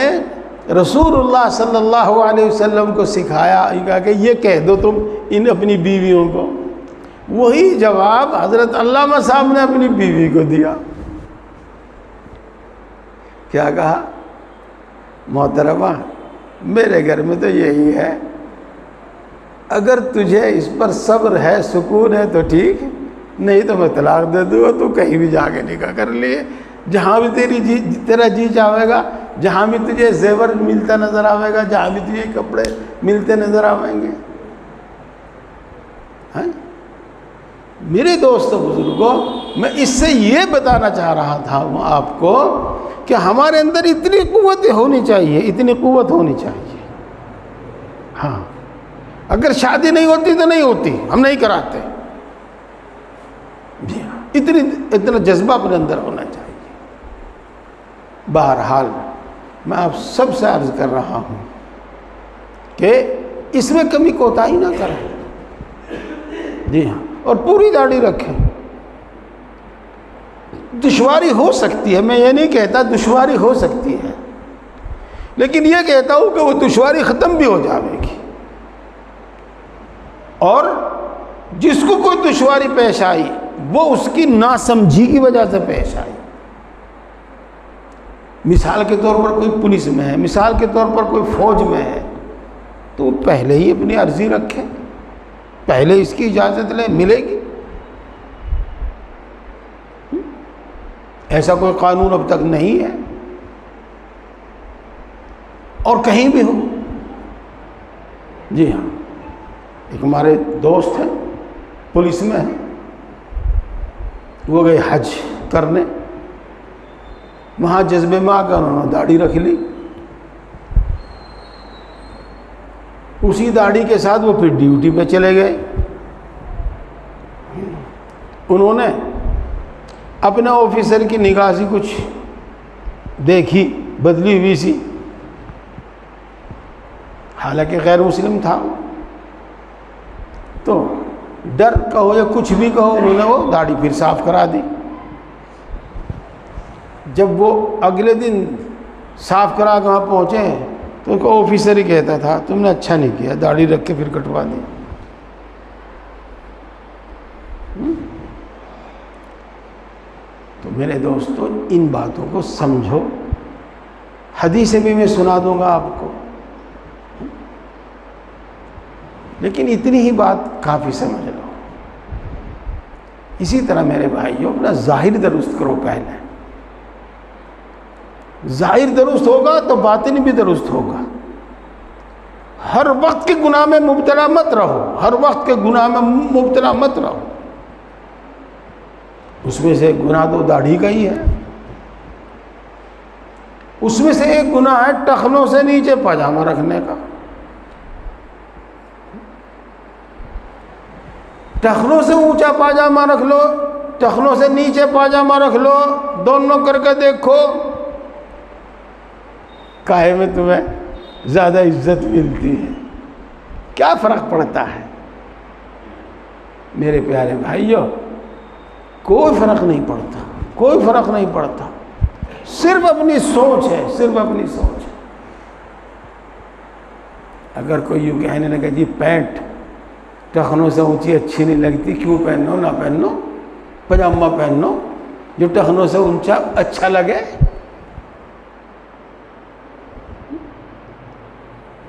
رسول اللہ صلی اللہ علیہ وسلم کو سکھایا، کہا کہ یہ کہہ دو تم ان اپنی بیویوں کو، وہی جواب حضرت علامہ صاحب نے اپنی بیوی کو دیا. کیا کہا؟ محترمہ، میرے گھر میں تو یہی ہے، اگر تجھے اس پر صبر ہے، سکون ہے تو ٹھیک، نہیں تو میں طلاق دے دوں گا، تو کہیں بھی جا کے نکاح کر لیے، جہاں بھی تیرا جی چاہے گا، جہاں بھی تجھے زیور ملتا نظر آئے گا، جہاں بھی تجھے کپڑے ملتے نظر آئیں گے. ہاں میرے دوستو بزرگوں، میں اس سے یہ بتانا چاہ رہا تھا آپ کو کہ ہمارے اندر اتنی قوت ہونی چاہیے، اتنی قوت ہونی چاہیے. ہاں، اگر شادی نہیں ہوتی تو نہیں ہوتی، ہم نہیں کراتے. جی ہاں، اتنا جذبہ اپنے اندر ہونا چاہیے. بہرحال میں آپ سب سے عرض کر رہا ہوں کہ اس میں کمی کوتاہی نہ کریں. جی ہاں، اور پوری داڑھی رکھیں. دشواری ہو سکتی ہے، میں یہ نہیں کہتا دشواری ہو سکتی ہے، لیکن یہ کہتا ہوں کہ وہ دشواری ختم بھی ہو جائے گی، اور جس کو کوئی دشواری پیش آئی وہ اس کی ناسمجھی کی وجہ سے پیش آئی۔ مثال کے طور پر کوئی پولیس میں ہے، مثال کے طور پر کوئی فوج میں ہے، تو وہ پہلے ہی اپنی عرضی رکھے، پہلے اس کی اجازت لے، ملے گی۔ ایسا کوئی قانون اب تک نہیں ہے، اور کہیں بھی ہو۔ جی ہاں، ایک ہمارے دوست ہیں پولیس میں ہیں، وہ گئے حج کرنے، وہاں جذبے میں آ کر انہوں نے داڑھی رکھ لی، اسی داڑھی کے ساتھ وہ پھر ڈیوٹی پہ چلے گئے۔ انہوں نے اپنے آفیسر کی نگاہ سے کچھ دیکھی، بدلی ہوئی سی، حالانکہ غیر مسلم تھا، تو ڈر کہو یا کچھ بھی کہو، انہوں نے وہ داڑھی پھر صاف کرا دی۔ جب وہ اگلے دن صاف کرا کے وہاں پہنچے تو ان کو آفیسر ہی کہتا تھا تم نے اچھا نہیں کیا، داڑھی رکھ کے پھر کٹوا دی۔ تو میرے دوستو ان باتوں کو سمجھو، حدیثیں بھی میں سنا دوں گا آپ کو، لیکن اتنی ہی بات کافی سمجھ لو۔ اسی طرح میرے بھائیو اپنا ظاہر درست کرو، پہلے ظاہر درست ہوگا تو باطن بھی درست ہوگا۔ ہر وقت کے گناہ میں مبتلا مت رہو، ہر وقت کے گناہ میں مبتلا مت رہو۔ اس میں سے ایک گناہ تو داڑھی کا ہی ہے، اس میں سے ایک گناہ ہے ٹخنوں سے نیچے پاجامہ رکھنے کا۔ ٹخنوں سے اونچا پاجامہ رکھ لو، ٹخنوں سے نیچے پاجامہ رکھ لو، دونوں کر کے دیکھو کاہے میں تمہیں زیادہ عزت ملتی ہے، کیا فرق پڑتا ہے؟ میرے پیارے بھائیو کوئی فرق نہیں پڑتا، کوئی فرق نہیں پڑتا، صرف اپنی سوچ ہے، صرف اپنی سوچ ہے۔ اگر کوئی یوں کہنے لگے جی پینٹ ٹخنوں سے اونچی اچھی نہیں لگتی، کیوں پہنو؟ نہ پہنو، پجامہ پہنو جو ٹخنوں سے اونچا اچھا لگے۔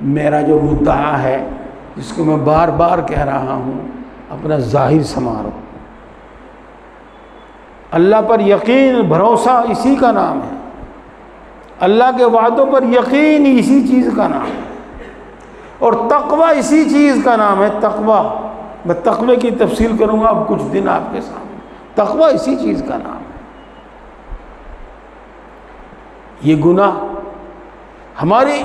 میرا جو مدعا ہے، جس کو میں بار بار کہہ رہا ہوں، اپنا ظاہر سنوارو۔ اللہ پر یقین، بھروسہ اسی کا نام ہے، اللہ کے وعدوں پر یقین اسی چیز کا نام ہے، اور تقوی اسی چیز کا نام ہے۔ تقوی، میں تقوی کی تفصیل کروں گا اب کچھ دن آپ کے سامنے۔ تقوی اسی چیز کا نام ہے۔ یہ گناہ ہماری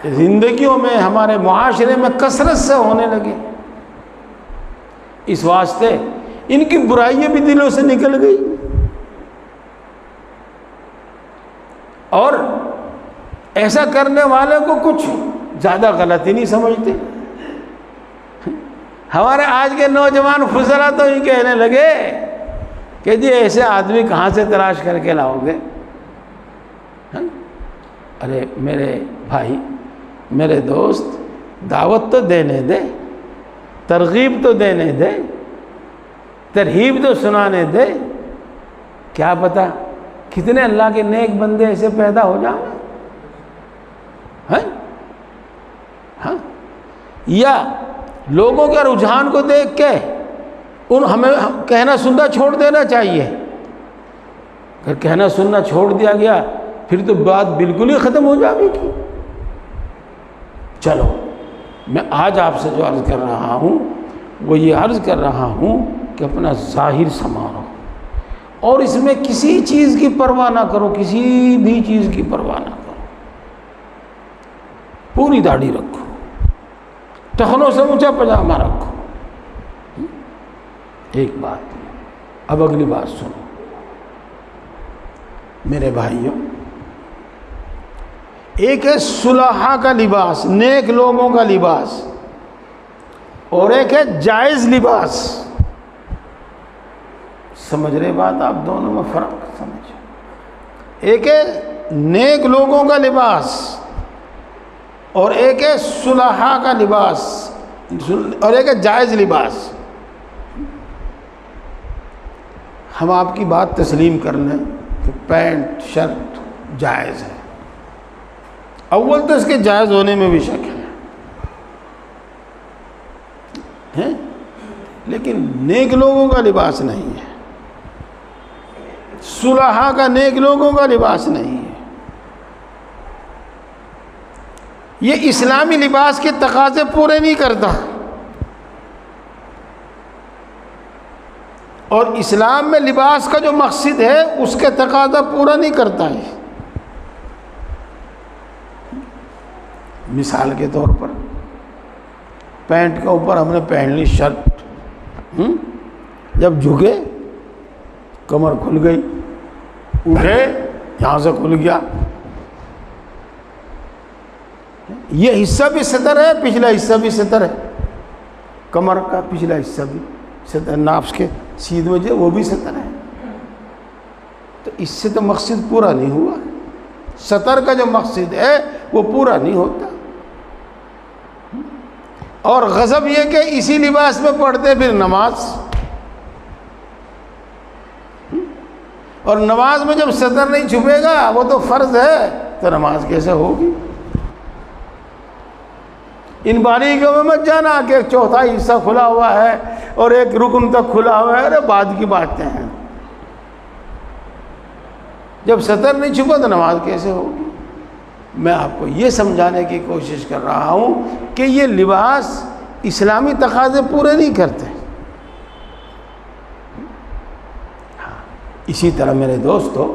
زندگیوں میں، ہمارے معاشرے میں کثرت سے ہونے لگے، اس واسطے ان کی برائیاں بھی دلوں سے نکل گئی، اور ایسا کرنے والے کو کچھ زیادہ غلط ہی نہیں سمجھتے۔ ہمارے آج کے نوجوان فضلہ تو یہ کہنے لگے کہ جی ایسے آدمی کہاں سے تلاش کر کے لاؤ گے؟ ارے میرے بھائی، میرے دوست، دعوت تو دینے دے، ترغیب تو دینے دے، ترہیب تو سنانے دے، کیا پتہ کتنے اللہ کے نیک بندے ایسے پیدا ہو جائیں۔ ہاں، یا لوگوں کے رجحان کو دیکھ کے ہمیں کہنا سننا چھوڑ دینا چاہیے۔ اگر کہنا سننا چھوڑ دیا گیا پھر تو بات بالکل ہی ختم ہو جائے گی۔ چلو، میں آج آپ سے جو عرض کر رہا ہوں وہ یہ عرض کر رہا ہوں کہ اپنا ظاہر سنوارو، اور اس میں کسی چیز کی پرواہ نہ کرو، کسی بھی چیز کی پرواہ نہ کرو، پوری داڑھی رکھو، ٹخنوں سے اونچا پجامہ رکھو۔ ایک بات، اب اگلی بات سنو میرے بھائیوں، ایک ہے صلحاء کا لباس، نیک لوگوں کا لباس، اور ایک ہے جائز لباس، سمجھ رہے بات آپ؟ دونوں میں فرق سمجھ. ایک ہے نیک لوگوں کا لباس اور ایک ہے صلحاء کا لباس اور ایک ہے جائز لباس. ہم آپ کی بات تسلیم کر لیں کہ پینٹ شرٹ جائز ہے، اول تو اس کے جائز ہونے میں بھی شک ہے، لیکن نیک لوگوں کا لباس نہیں ہے، صلحاء کا نیک لوگوں کا لباس نہیں ہے. یہ اسلامی لباس کے تقاضے پورے نہیں کرتا، اور اسلام میں لباس کا جو مقصد ہے اس کے تقاضا پورا نہیں کرتا ہے. مثال کے طور پر پینٹ کے اوپر ہم نے پہن لی شرٹ، جب جھکے کمر کھل گئی، اٹھے یہاں سے کھل گیا. یہ حصہ بھی ستر ہے، پچھلا حصہ بھی ستر ہے، کمر کا پچھلا حصہ بھی ستر، ناف کے سیدھ میں جو وہ بھی ستر ہے. تو اس سے تو مقصد پورا نہیں ہوا. ستر کا جو مقصد ہے وہ پورا نہیں ہوتا. اور غضب یہ کہ اسی لباس میں پڑھتے پھر نماز، اور نماز میں جب ستر نہیں چھپے گا وہ تو فرض ہے، تو نماز کیسے ہوگی؟ ان باریکیوں میں مت جانا کہ ایک چوتھائی حصہ کھلا ہوا ہے اور ایک رکن تک کھلا ہوا ہے. ارے بعد کی باتیں ہیں. جب ستر نہیں چھپا تو نماز کیسے ہوگی؟ میں آپ کو یہ سمجھانے کی کوشش کر رہا ہوں کہ یہ لباس اسلامی تقاضے پورے نہیں کرتے. اسی طرح میرے دوستو،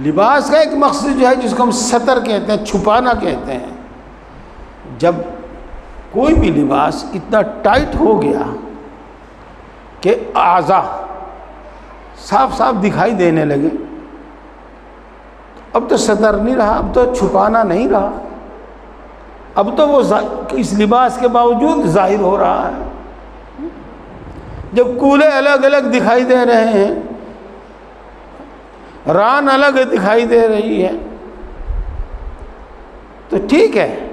لباس کا ایک مقصد جو ہے جس کو ہم ستر کہتے ہیں، چھپانا کہتے ہیں. جب کوئی بھی لباس اتنا ٹائٹ ہو گیا کہ اعضاء صاف صاف دکھائی دینے لگے، اب تو ستر نہیں رہا، اب تو چھپانا نہیں رہا، اب تو وہ اس لباس کے باوجود ظاہر ہو رہا ہے. جب کولے الگ الگ دکھائی دے رہے ہیں، ران الگ دکھائی دے رہی ہے، تو ٹھیک ہے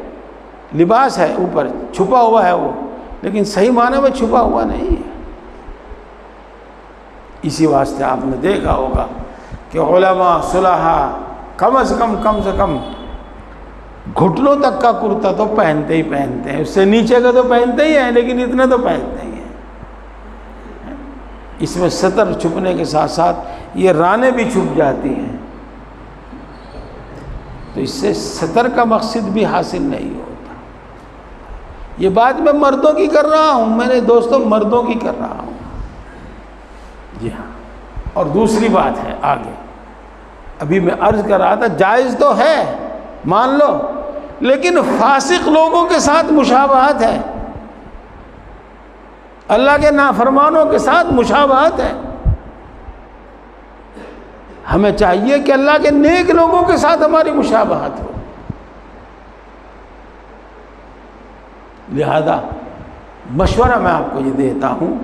لباس ہے، اوپر چھپا ہوا ہے وہ، لیکن صحیح معنی میں چھپا ہوا نہیں ہے. اسی واسطے آپ نے دیکھا ہوگا کہ علماء صلحاء کم سے کم گھٹنوں تک کا کرتا تو پہنتے ہی پہنتے ہیں. اس سے نیچے کا تو پہنتے ہی ہیں، لیکن اتنا تو پہنتے ہی ہیں. اس میں ستر چھپنے کے ساتھ ساتھ یہ رانیں بھی چھپ جاتی ہیں، تو اس سے ستر کا مقصد بھی حاصل نہیں ہوتا. یہ بات میں مردوں کی کر رہا ہوں میرے دوستوں، مردوں کی کر رہا ہوں. جی ہاں. اور دوسری بات ہے آگے، ابھی میں عرض کر رہا تھا جائز تو ہے مان لو، لیکن فاسق لوگوں کے ساتھ مشابہت ہے، اللہ کے نافرمانوں کے ساتھ مشابہت ہے. ہمیں چاہیے کہ اللہ کے نیک لوگوں کے ساتھ ہماری مشابہت ہو. لہذا مشورہ میں آپ کو یہ دیتا ہوں،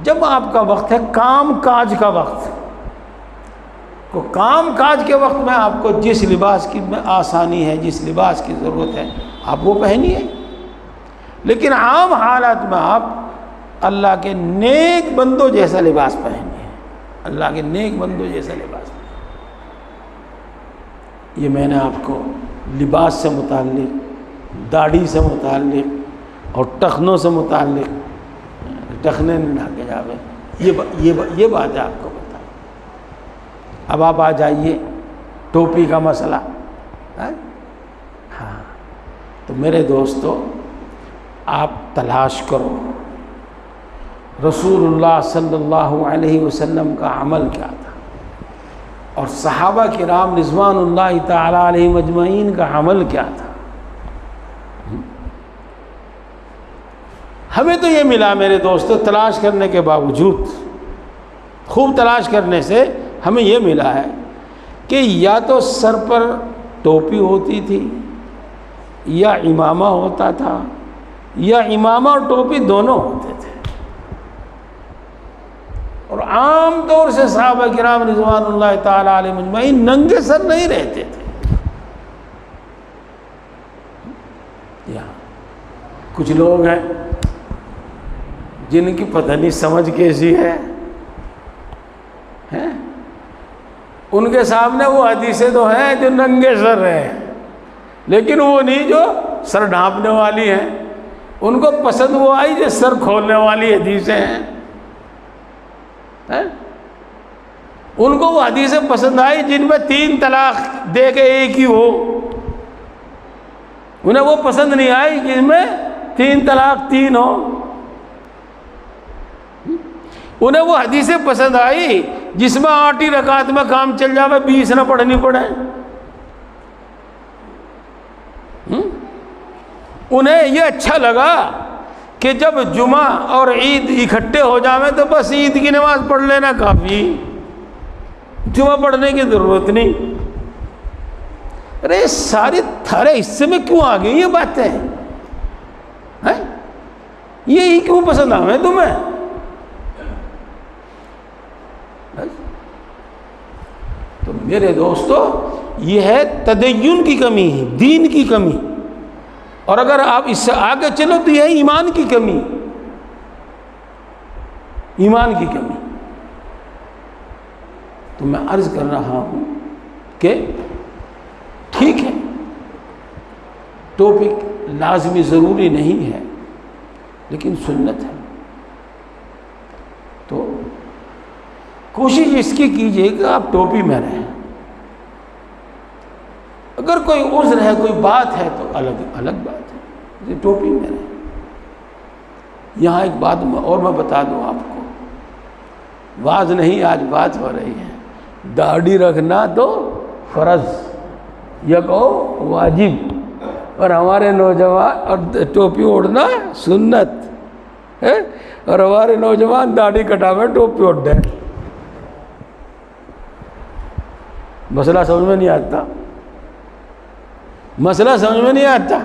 جب آپ کا وقت ہے کام کاج کا وقت، تو کام کاج کے وقت میں آپ کو جس لباس کی میں آسانی ہے، جس لباس کی ضرورت ہے آپ وہ پہنیے. لیکن عام حالات میں آپ اللہ کے نیک بندوں جیسا لباس پہنیے، اللہ کے نیک بندوں جیسا لباس پہنیے. یہ میں نے آپ کو لباس سے متعلق، داڑھی سے متعلق اور ٹخنوں سے متعلق، ٹخنے نہیں ڈھاکے جاوے، یہ بات ہے آپ کو بتائی. اب آپ آ جائیے ٹوپی کا مسئلہ. ہاں تو میرے دوستو، آپ تلاش کرو رسول اللہ صلی اللہ علیہ وسلم کا عمل کیا تھا، اور صحابہ کرام رضوان اللہ تعالی علیہ مجمعین کا عمل کیا تھا. ہمیں تو یہ ملا میرے دوستو، تلاش کرنے کے باوجود، خوب تلاش کرنے سے ہمیں یہ ملا ہے کہ یا تو سر پر ٹوپی ہوتی تھی، یا امامہ ہوتا تھا، یا امامہ اور ٹوپی دونوں ہوتے تھے. اور عام طور سے صحابہ کرام رضوان اللہ تعالی علیہم اجمعین ننگے سر نہیں رہتے تھے. کچھ لوگ ہیں جن کی پتہ نہیں سمجھ کیسی ہے، ان کے سامنے وہ حدیثیں تو ہیں جو ننگے سر رہے، لیکن وہ نہیں جو سر ڈھانپنے والی ہیں. ان کو پسند وہ آئی جو سر کھولنے والی حدیثیں ہیں. ان کو وہ حدیثیں پسند آئی جن میں 3 طلاق دے کے ایک ہی ہو. انہیں وہ پسند نہیں آئی جن میں 3 طلاق 3 ہو. انہیں وہ حدیثیں پسند آئی جس میں 8 ہی رکعت میں کام چل جاوے، 20 نہ پڑھنی پڑے. انہیں یہ اچھا لگا کہ جب جمعہ اور عید اکٹھے ہو جاویں تو بس عید کی نماز پڑھ لینا کافی، جمعہ پڑھنے کی ضرورت نہیں. ارے سارے تھارے حصے میں کیوں آ گئی یہ باتیں؟ یہی کیوں پسند آویں تمہیں؟ تو میرے دوستو، یہ ہے تدین کی کمی، دین کی کمی. اور اگر آپ اس سے آگے چلو تو یہ ہے ایمان کی کمی، ایمان کی کمی. تو میں عرض کر رہا ہوں کہ ٹھیک ہے، ٹاپک لازمی ضروری نہیں ہے، لیکن سنت ہے. تو کوشش اس کی کیجئے کہ آپ ٹوپی میں رہیں. اگر کوئی عذر ہے، کوئی بات ہے تو الگ بات ہے، ٹوپی میں رہیں. یہاں ایک بات اور میں بتا دوں آپ کو، واز نہیں آج بات ہو رہی ہے. داڑھی رکھنا تو فرض یا کہو واجب، اور ہمارے نوجوان اور ٹوپی اوڑھنا سنت ہے، اور ہمارے نوجوان داڑھی کٹاوے ٹوپی اوڑھ دیں. مسئلہ سمجھ میں نہیں آتا، مسئلہ سمجھ میں نہیں آتا.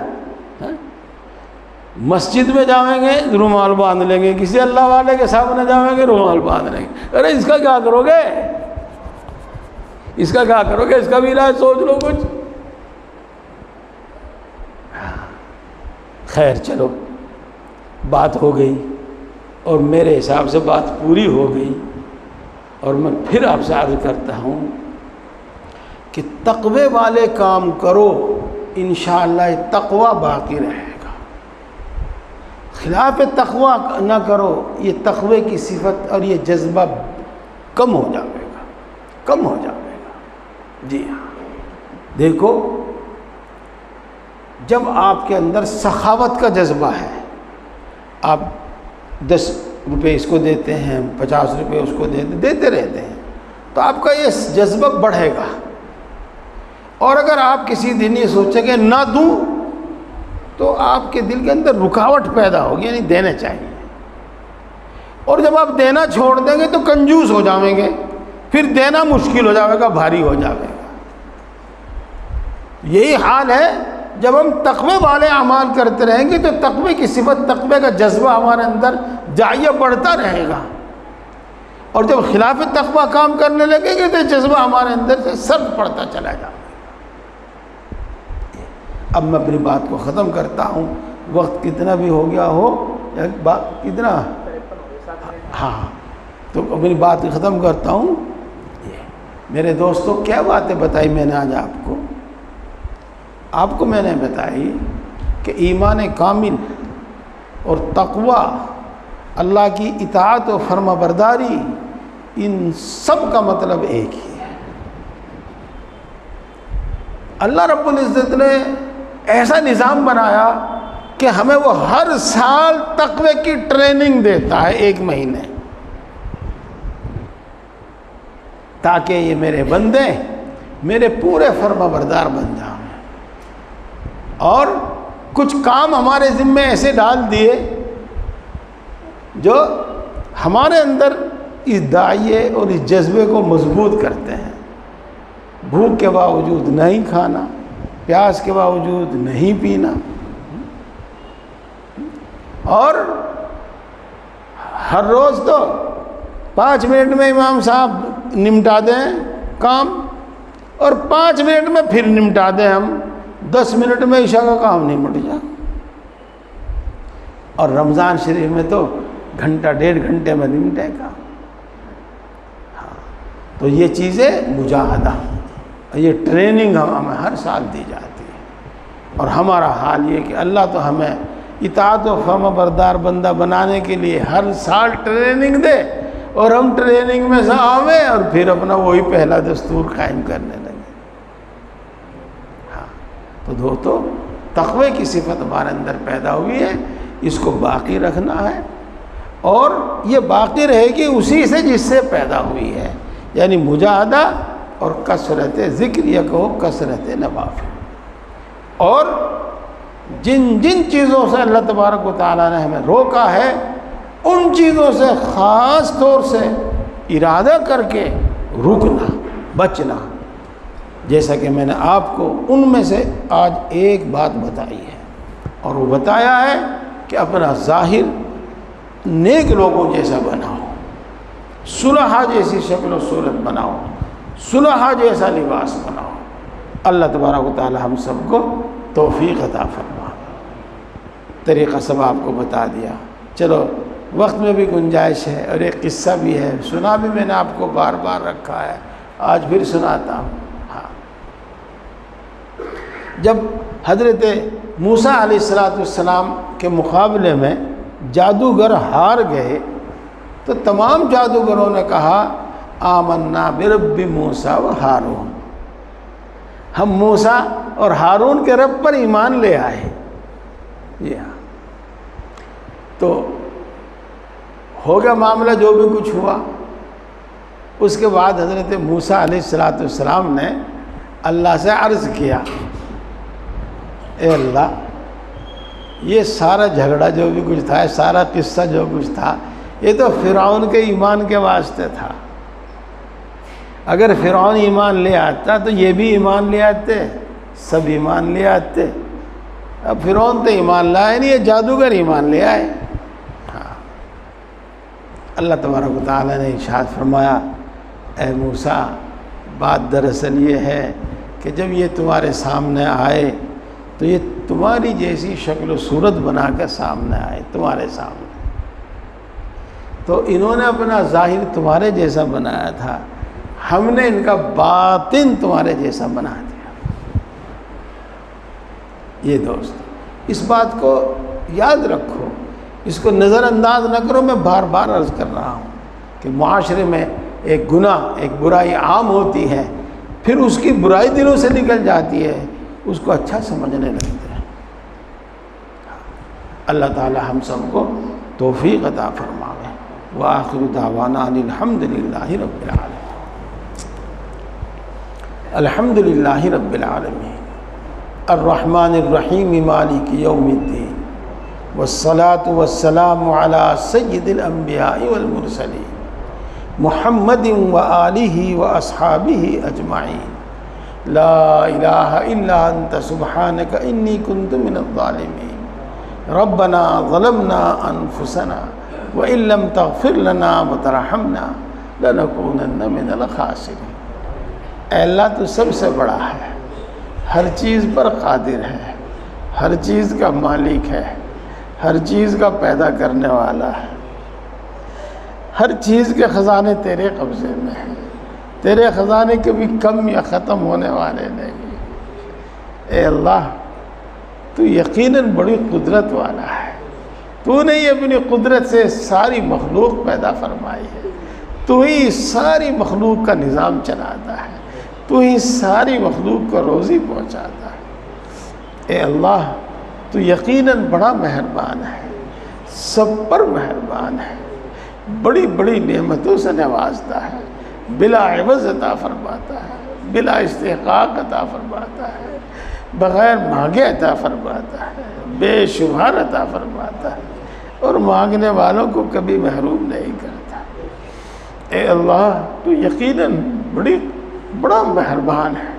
مسجد میں جائیں گے رومال باندھ لیں گے، کسی اللہ والے کے سامنے جائیں گے رومال باندھ لیں گے. ارے اس کا کیا کرو گے؟ اس کا کیا کرو گے؟ اس کا بھی علاج سوچ لو کچھ. خیر چلو، بات ہو گئی اور میرے حساب سے بات پوری ہو گئی. اور میں پھر آپ سے عرض کرتا ہوں کہ تقوی والے کام کرو، انشاءاللہ تقوی باقی رہے گا. خلاف تقوی نہ کرو، یہ تقوی کی صفت اور یہ جذبہ کم ہو جائے گا، کم ہو جائے گا. جی ہاں، دیکھو جب آپ کے اندر سخاوت کا جذبہ ہے، آپ 10 روپے اس کو دیتے ہیں، 50 روپے اس کو دیتے رہتے ہیں، تو آپ کا یہ جذبہ بڑھے گا. اور اگر آپ کسی دن یہ سوچیں کہ نہ دوں تو آپ کے دل کے اندر رکاوٹ پیدا ہوگی، یعنی دینے چاہیے. اور جب آپ دینا چھوڑ دیں گے تو کنجوس ہو جائیں گے، پھر دینا مشکل ہو جائے گا، بھاری ہو جائے گا. یہی حال ہے جب ہم تقوی والے اعمال کرتے رہیں گے تو تقوی کی صفت، تقوی کا جذبہ ہمارے اندر جائیہ بڑھتا رہے گا. اور جب خلاف تقوی کام کرنے لگیں گے تو جذبہ ہمارے اندر سے سرد پڑتا چلا جائے گا. اب میں اپنی بات کو ختم کرتا ہوں. وقت کتنا بھی ہو گیا ہو، بات کتنا، ہاں، تو اپنی بات ختم کرتا ہوں. میرے دوستوں، کیا باتیں بتائی میں نے آج آپ کو میں نے بتائی کہ ایمان کامل اور تقوی، اللہ کی اطاعت و فرما برداری، ان سب کا مطلب ایک ہی ہے. اللہ رب العزت نے ایسا نظام بنایا کہ ہمیں وہ ہر سال تقوی کی ٹریننگ دیتا ہے 1 مہینے، تاکہ یہ میرے بندے میرے پورے فرما بردار بن جائیں. اور کچھ کام ہمارے ذمے ایسے ڈال دیے جو ہمارے اندر اس داعیے اور اس جذبے کو مضبوط کرتے ہیں. بھوک کے باوجود نہیں کھانا، پیاس کے باوجود نہیں پینا، اور ہر روز تو 5 منٹ میں امام صاحب نمٹا دیں کام، اور 5 منٹ میں پھر نمٹا دیں ہم، 10 منٹ میں عشاء کا کام نہیں مٹ جا۔ اور رمضان شریف میں تو گھنٹہ 1.5 گھنٹے میں نمٹے گا۔ ہاں، تو یہ چیزیں مجاہدہ، یہ ٹریننگ ہمیں ہر سال دی جاتی ہے، اور ہمارا حال یہ کہ اللہ تو ہمیں اطاعت و فرما بردار بندہ بنانے کے لیے ہر سال ٹریننگ دے، اور ہم ٹریننگ میں سے آویں اور پھر اپنا وہی پہلا دستور قائم کرنے لگے۔ ہاں، تو دوستو تقوی کی صفت ہمارے اندر پیدا ہوئی ہے، اس کو باقی رکھنا ہے، اور یہ باقی رہے گی اسی سے جس سے پیدا ہوئی ہے، یعنی مجاہدہ اور کثرت ذکر، یا کہو کثرت نوافل۔ اور جن جن چیزوں سے اللہ تبارک و تعالیٰ نے ہمیں روکا ہے، ان چیزوں سے خاص طور سے ارادہ کر کے رکنا، بچنا، جیسا کہ میں نے آپ کو ان میں سے آج ایک بات بتائی ہے، اور وہ بتایا ہے کہ اپنا ظاہر نیک لوگوں جیسا بناؤ، صلحاء جیسی شکل و صورت بناؤ، صلحاء جیسا لباس بناؤ۔ اللہ تبارک و تعالی ہم سب کو توفیق عطا فرما۔ طریقہ سب آپ کو بتا دیا، چلو وقت میں بھی گنجائش ہے، اور ایک قصہ بھی ہے، سنا بھی میں نے آپ کو بار بار رکھا ہے، آج پھر سناتا ہوں۔ ہاں، جب حضرت موسیٰ علیہ السلام کے مقابلے میں جادوگر ہار گئے، تو تمام جادوگروں نے کہا آمنا برب موسیٰ و ہارون، ہم موسیٰ اور ہارون کے رب پر ایمان لے آئے۔ جی ہاں، تو ہو گیا معاملہ جو بھی کچھ ہوا۔ اس کے بعد حضرت موسیٰ علیہ السلام نے اللہ سے عرض کیا، اے اللہ، یہ سارا جھگڑا جو بھی کچھ تھا، سارا قصہ جو کچھ تھا، یہ تو فرعون کے ایمان کے واسطے تھا۔ اگر فرعون ایمان لے آتا تو یہ بھی ایمان لے آتے، سب ایمان لے آتے۔ اب فرعون تو ایمان لائے نہیں، یہ جادوگر ایمان لے آئے۔ ہاں، اللہ تبارک و تعالیٰ نے ارشاد فرمایا، اے موسیٰ، بات دراصل یہ ہے کہ جب یہ تمہارے سامنے آئے تو یہ تمہاری جیسی شکل و صورت بنا کر سامنے آئے، تمہارے سامنے، تو انہوں نے اپنا ظاہر تمہارے جیسا بنایا تھا، ہم نے ان کا باطن تمہارے جیسا بنا دیا۔ یہ دوست، اس بات کو یاد رکھو، اس کو نظر انداز نہ کرو۔ میں بار بار عرض کر رہا ہوں کہ معاشرے میں ایک گناہ، ایک برائی عام ہوتی ہے، پھر اس کی برائی دلوں سے نکل جاتی ہے، اس کو اچھا سمجھنے لگتے ہیں۔ اللہ تعالی ہم سب کو توفیق عطا فرمائے۔ وآخر دعوانا ان الحمدللہ رب العالمین۔ الحمدللہ رب العالمین الرحمن الرحیم مالک یوم الدین، والصلاة والسلام علی سید الانبیاء والمرسلین محمد وآلہ واصحابہ اجمعین۔ لا الہ الا انت سبحانک انی کنت من الظالمین۔ ربنا ظلمنا انفسنا وان لم تغفر لنا وترحمنا لنکونن من الخاسرین۔ اے اللہ، تو سب سے بڑا ہے، ہر چیز پر قادر ہے، ہر چیز کا مالک ہے، ہر چیز کا پیدا کرنے والا ہے، ہر چیز کے خزانے تیرے قبضے میں ہیں، تیرے خزانے کبھی کم یا ختم ہونے والے نہیں۔ اے اللہ، تو یقیناً بڑی قدرت والا ہے، تو نے یہ اپنی قدرت سے ساری مخلوق پیدا فرمائی ہے، تو ہی ساری مخلوق کا نظام چلاتا ہے، تو ہی ساری مخلوق کو روزی پہنچاتا ہے۔ اے اللہ، تو یقیناً بڑا مہربان ہے، سب پر مہربان ہے، بڑی بڑی نعمتوں سے نوازتا ہے، بلا عوض عطا فرماتا ہے، بلا استحقاق عطا فرماتا ہے، بغیر مانگے عطا فرماتا ہے، بے شمار عطا فرماتا ہے، اور مانگنے والوں کو کبھی محروم نہیں کرتا۔ اے اللہ، تو یقیناً بڑا مہربان ہے،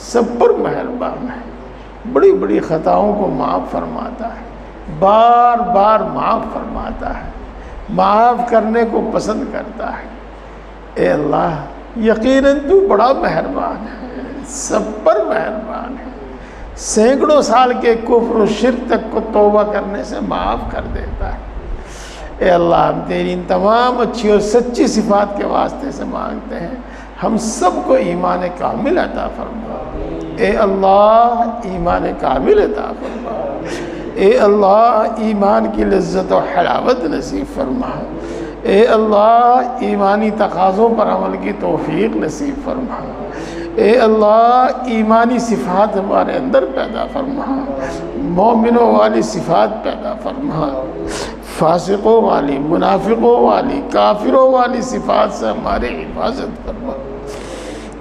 سب پر مہربان ہے، بڑی بڑی خطاؤں کو معاف فرماتا ہے، بار بار معاف فرماتا ہے، معاف کرنے کو پسند کرتا ہے۔ اے اللہ یقیناً تو بڑا مہربان ہے، سب پر مہربان ہے، سینکڑوں سال کے کفر و شرک تک کو توبہ کرنے سے معاف کر دیتا ہے۔ اے اللہ ہم تیری ان تمام اچھی اور سچی صفات کے واسطے سے مانگتے ہیں، ہم سب کو ایمان کامل عطا فرما۔ اے اللہ ایمان کامل عطا فرما۔ اے اللہ ایمان کی لذت و حلاوت نصیب فرما۔ اے اللہ ایمانی تقاضوں پر عمل کی توفیق نصیب فرما۔ اے اللہ ایمانی صفات ہمارے اندر پیدا فرما، مومنوں والی صفات پیدا فرما، فاسقوں والی، منافقوں والی، کافروں والی صفات سے ہماری حفاظت فرما۔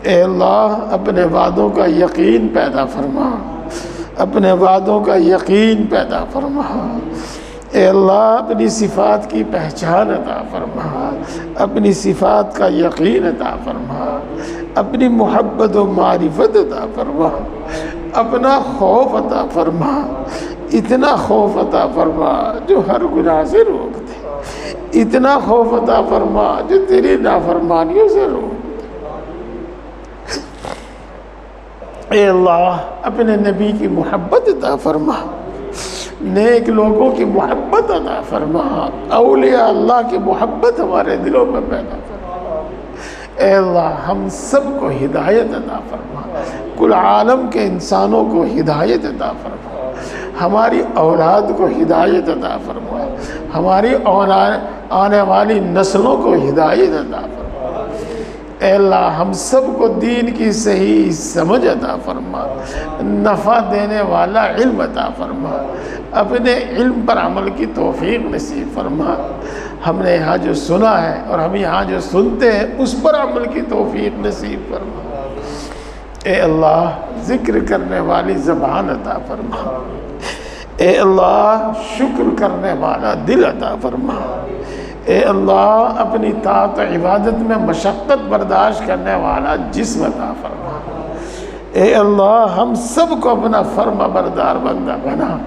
اے اللہ اپنے وعدوں کا یقین پیدا فرما، اپنے وعدوں کا یقین پیدا فرما۔ اے اللہ اپنی صفات کی پہچان عطا فرما، اپنی صفات کا یقین عطا فرما، اپنی محبت و معرفت عطا فرما، اپنا خوف عطا فرما، اتنا خوف عطا فرما جو ہر گناہ سے روک دے، اتنا خوف عطا فرما جو تیری نافرمانیوں سے روک دے۔ اے اللہ اپنے نبی کی محبت عطا فرما، نیک لوگوں کی محبت عطا فرما، اولیاء اللہ کی محبت ہمارے دلوں میں پیدا فرما۔ اے اللہ ہم سب کو ہدایت عطا فرما، کل عالم کے انسانوں کو ہدایت عطا فرما، ہماری اولاد کو ہدایت عطا فرما، ہماری آنے والی نسلوں کو ہدایت عطا فرما۔ اے اللہ ہم سب کو دین کی صحیح سمجھ عطا فرما، نفع دینے والا علم عطا فرما، اپنے علم پر عمل کی توفیق نصیب فرما۔ ہم نے یہاں جو سنا ہے اور ہم یہاں جو سنتے ہیں اس پر عمل کی توفیق نصیب فرما۔ اے اللہ ذکر کرنے والی زبان عطا فرما، اے اللہ شکر کرنے والا دل عطا فرما، اے اللہ اپنی طاعت و عبادت میں مشقت برداشت کرنے والا جسم عطا فرما۔ اے اللہ ہم سب کو اپنا فرما بردار بندہ بنا،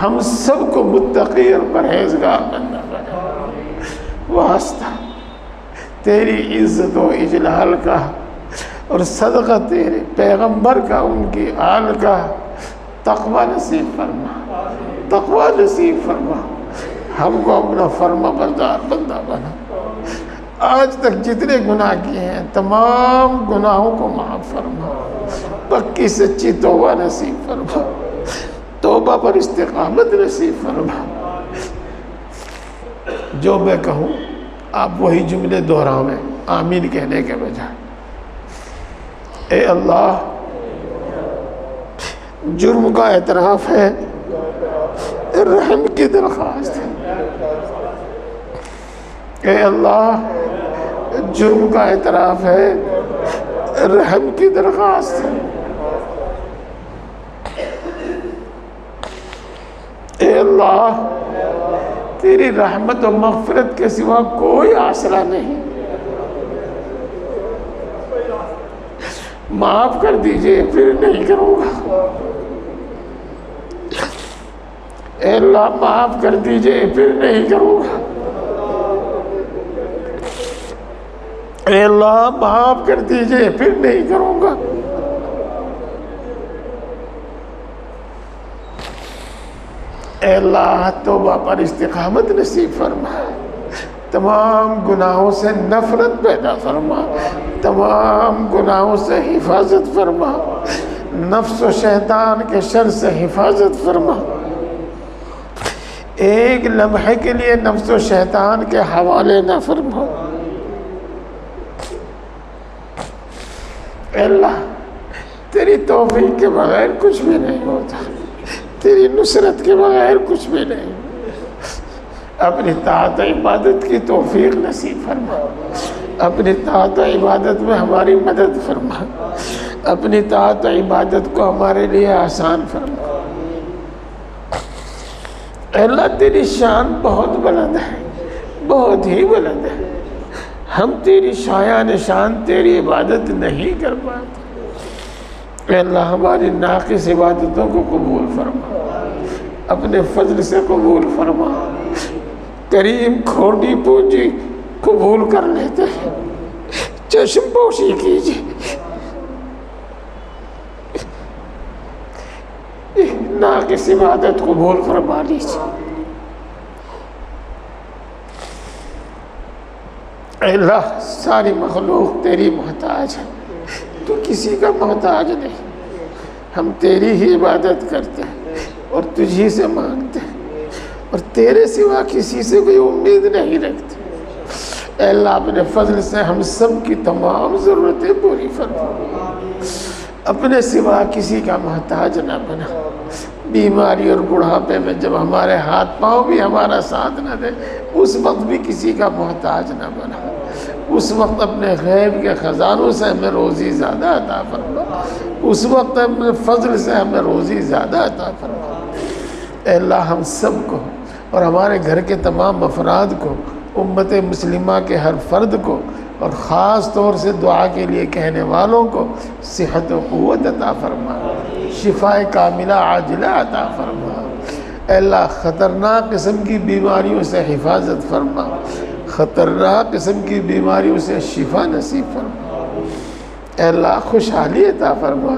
ہم سب کو متقی اور پرہیزگار بندہ بنا۔ واسطہ تیری عزت و اجلال کا اور صدقہ تیرے پیغمبر کا، ان کی آل کا تقوی نصیب فرما، تقوی نصیب فرما، ہم کو اپنا فرما بردار بندہ بنا۔ آج تک جتنے گناہ کیے ہیں تمام گناہوں کو معاف فرما، پکی سچی توبہ نصیب فرما، توبہ پر استقامت نصیب فرما۔ جو میں کہوں آپ وہی جملے دہراویں آمین کہنے کے بجائے۔ اے اللہ جرم کا اعتراف ہے، رحم کی درخواست ہے۔ اے اللہ جرم کا اعتراف ہے، رحم کی درخواست ہے۔ اے اللہ تیری رحمت و مغفرت کے سوا کوئی آسرا نہیں، معاف کر دیجئے پھر نہیں کروں گا۔ اے اللہ معاف کر دیجئے پھر نہیں کروں گا۔ اے اللہ معاف کر دیجئے پھر نہیں کروں گا۔ اے اللہ توبہ پر استقامت نصیب فرما، تمام گناہوں سے نفرت پیدا فرما، تمام گناہوں سے حفاظت فرما، نفس و شیطان کے شر سے حفاظت فرما۔ ایک لمحے کے لیے نفس و شیطان کے حوالے نہ فرما۔ اے اللہ تیری توفیق کے بغیر کچھ بھی نہیں ہوتا، تیری نصرت کے بغیر کچھ بھی نہیں۔ اپنی طاعت و عبادت کی توفیق نصیب فرما، اپنی طاعت و عبادت میں ہماری مدد فرما، اپنی طاعت و عبادت کو ہمارے لیے آسان فرما۔ اے اللہ تیری شان بہت بلند ہے، بہت ہی بلند ہے، ہم تیری شایان شان تیری عبادت نہیں کر پاتے۔ اے اللہ ہماری ناقص عبادتوں کو قبول فرما، اپنے فضل سے قبول فرما، کریم کھوٹی پونجی قبول کر لیتے ہیں، چشم پوشی کیجیے، ناقص عبادت قبول فرما لیجیے۔ اے اللہ ساری مخلوق تیری محتاج ہے، تو کسی کا محتاج نہیں، ہم تیری ہی عبادت کرتے ہیں اور تجھی سے مانگتے ہیں اور تیرے سوا کسی سے کوئی امید نہیں رکھتے۔ اے اللہ اپنے فضل سے ہم سب کی تمام ضرورتیں پوری فرما، اپنے سوا کسی کا محتاج نہ بنا۔ بیماری اور بڑھاپے میں جب ہمارے ہاتھ پاؤں بھی ہمارا ساتھ نہ دے، اس وقت بھی کسی کا محتاج نہ بنا، اس وقت اپنے غیب کے خزانوں سے ہمیں روزی زیادہ عطا فرما، اس وقت اپنے فضل سے ہمیں روزی زیادہ عطا فرما۔ اے اللہ ہم سب کو اور ہمارے گھر کے تمام افراد کو، امت مسلمہ کے ہر فرد کو اور خاص طور سے دعا کے لیے کہنے والوں کو صحت و قوت عطا فرما، شفائے کاملہ عاجلہ عطا فرما۔ اے اللہ خطرناک قسم کی بیماریوں سے حفاظت فرما، خطرناک قسم کی بیماریوں سے شفا نصیب فرما۔ اے اللہ خوشحالی عطا فرما،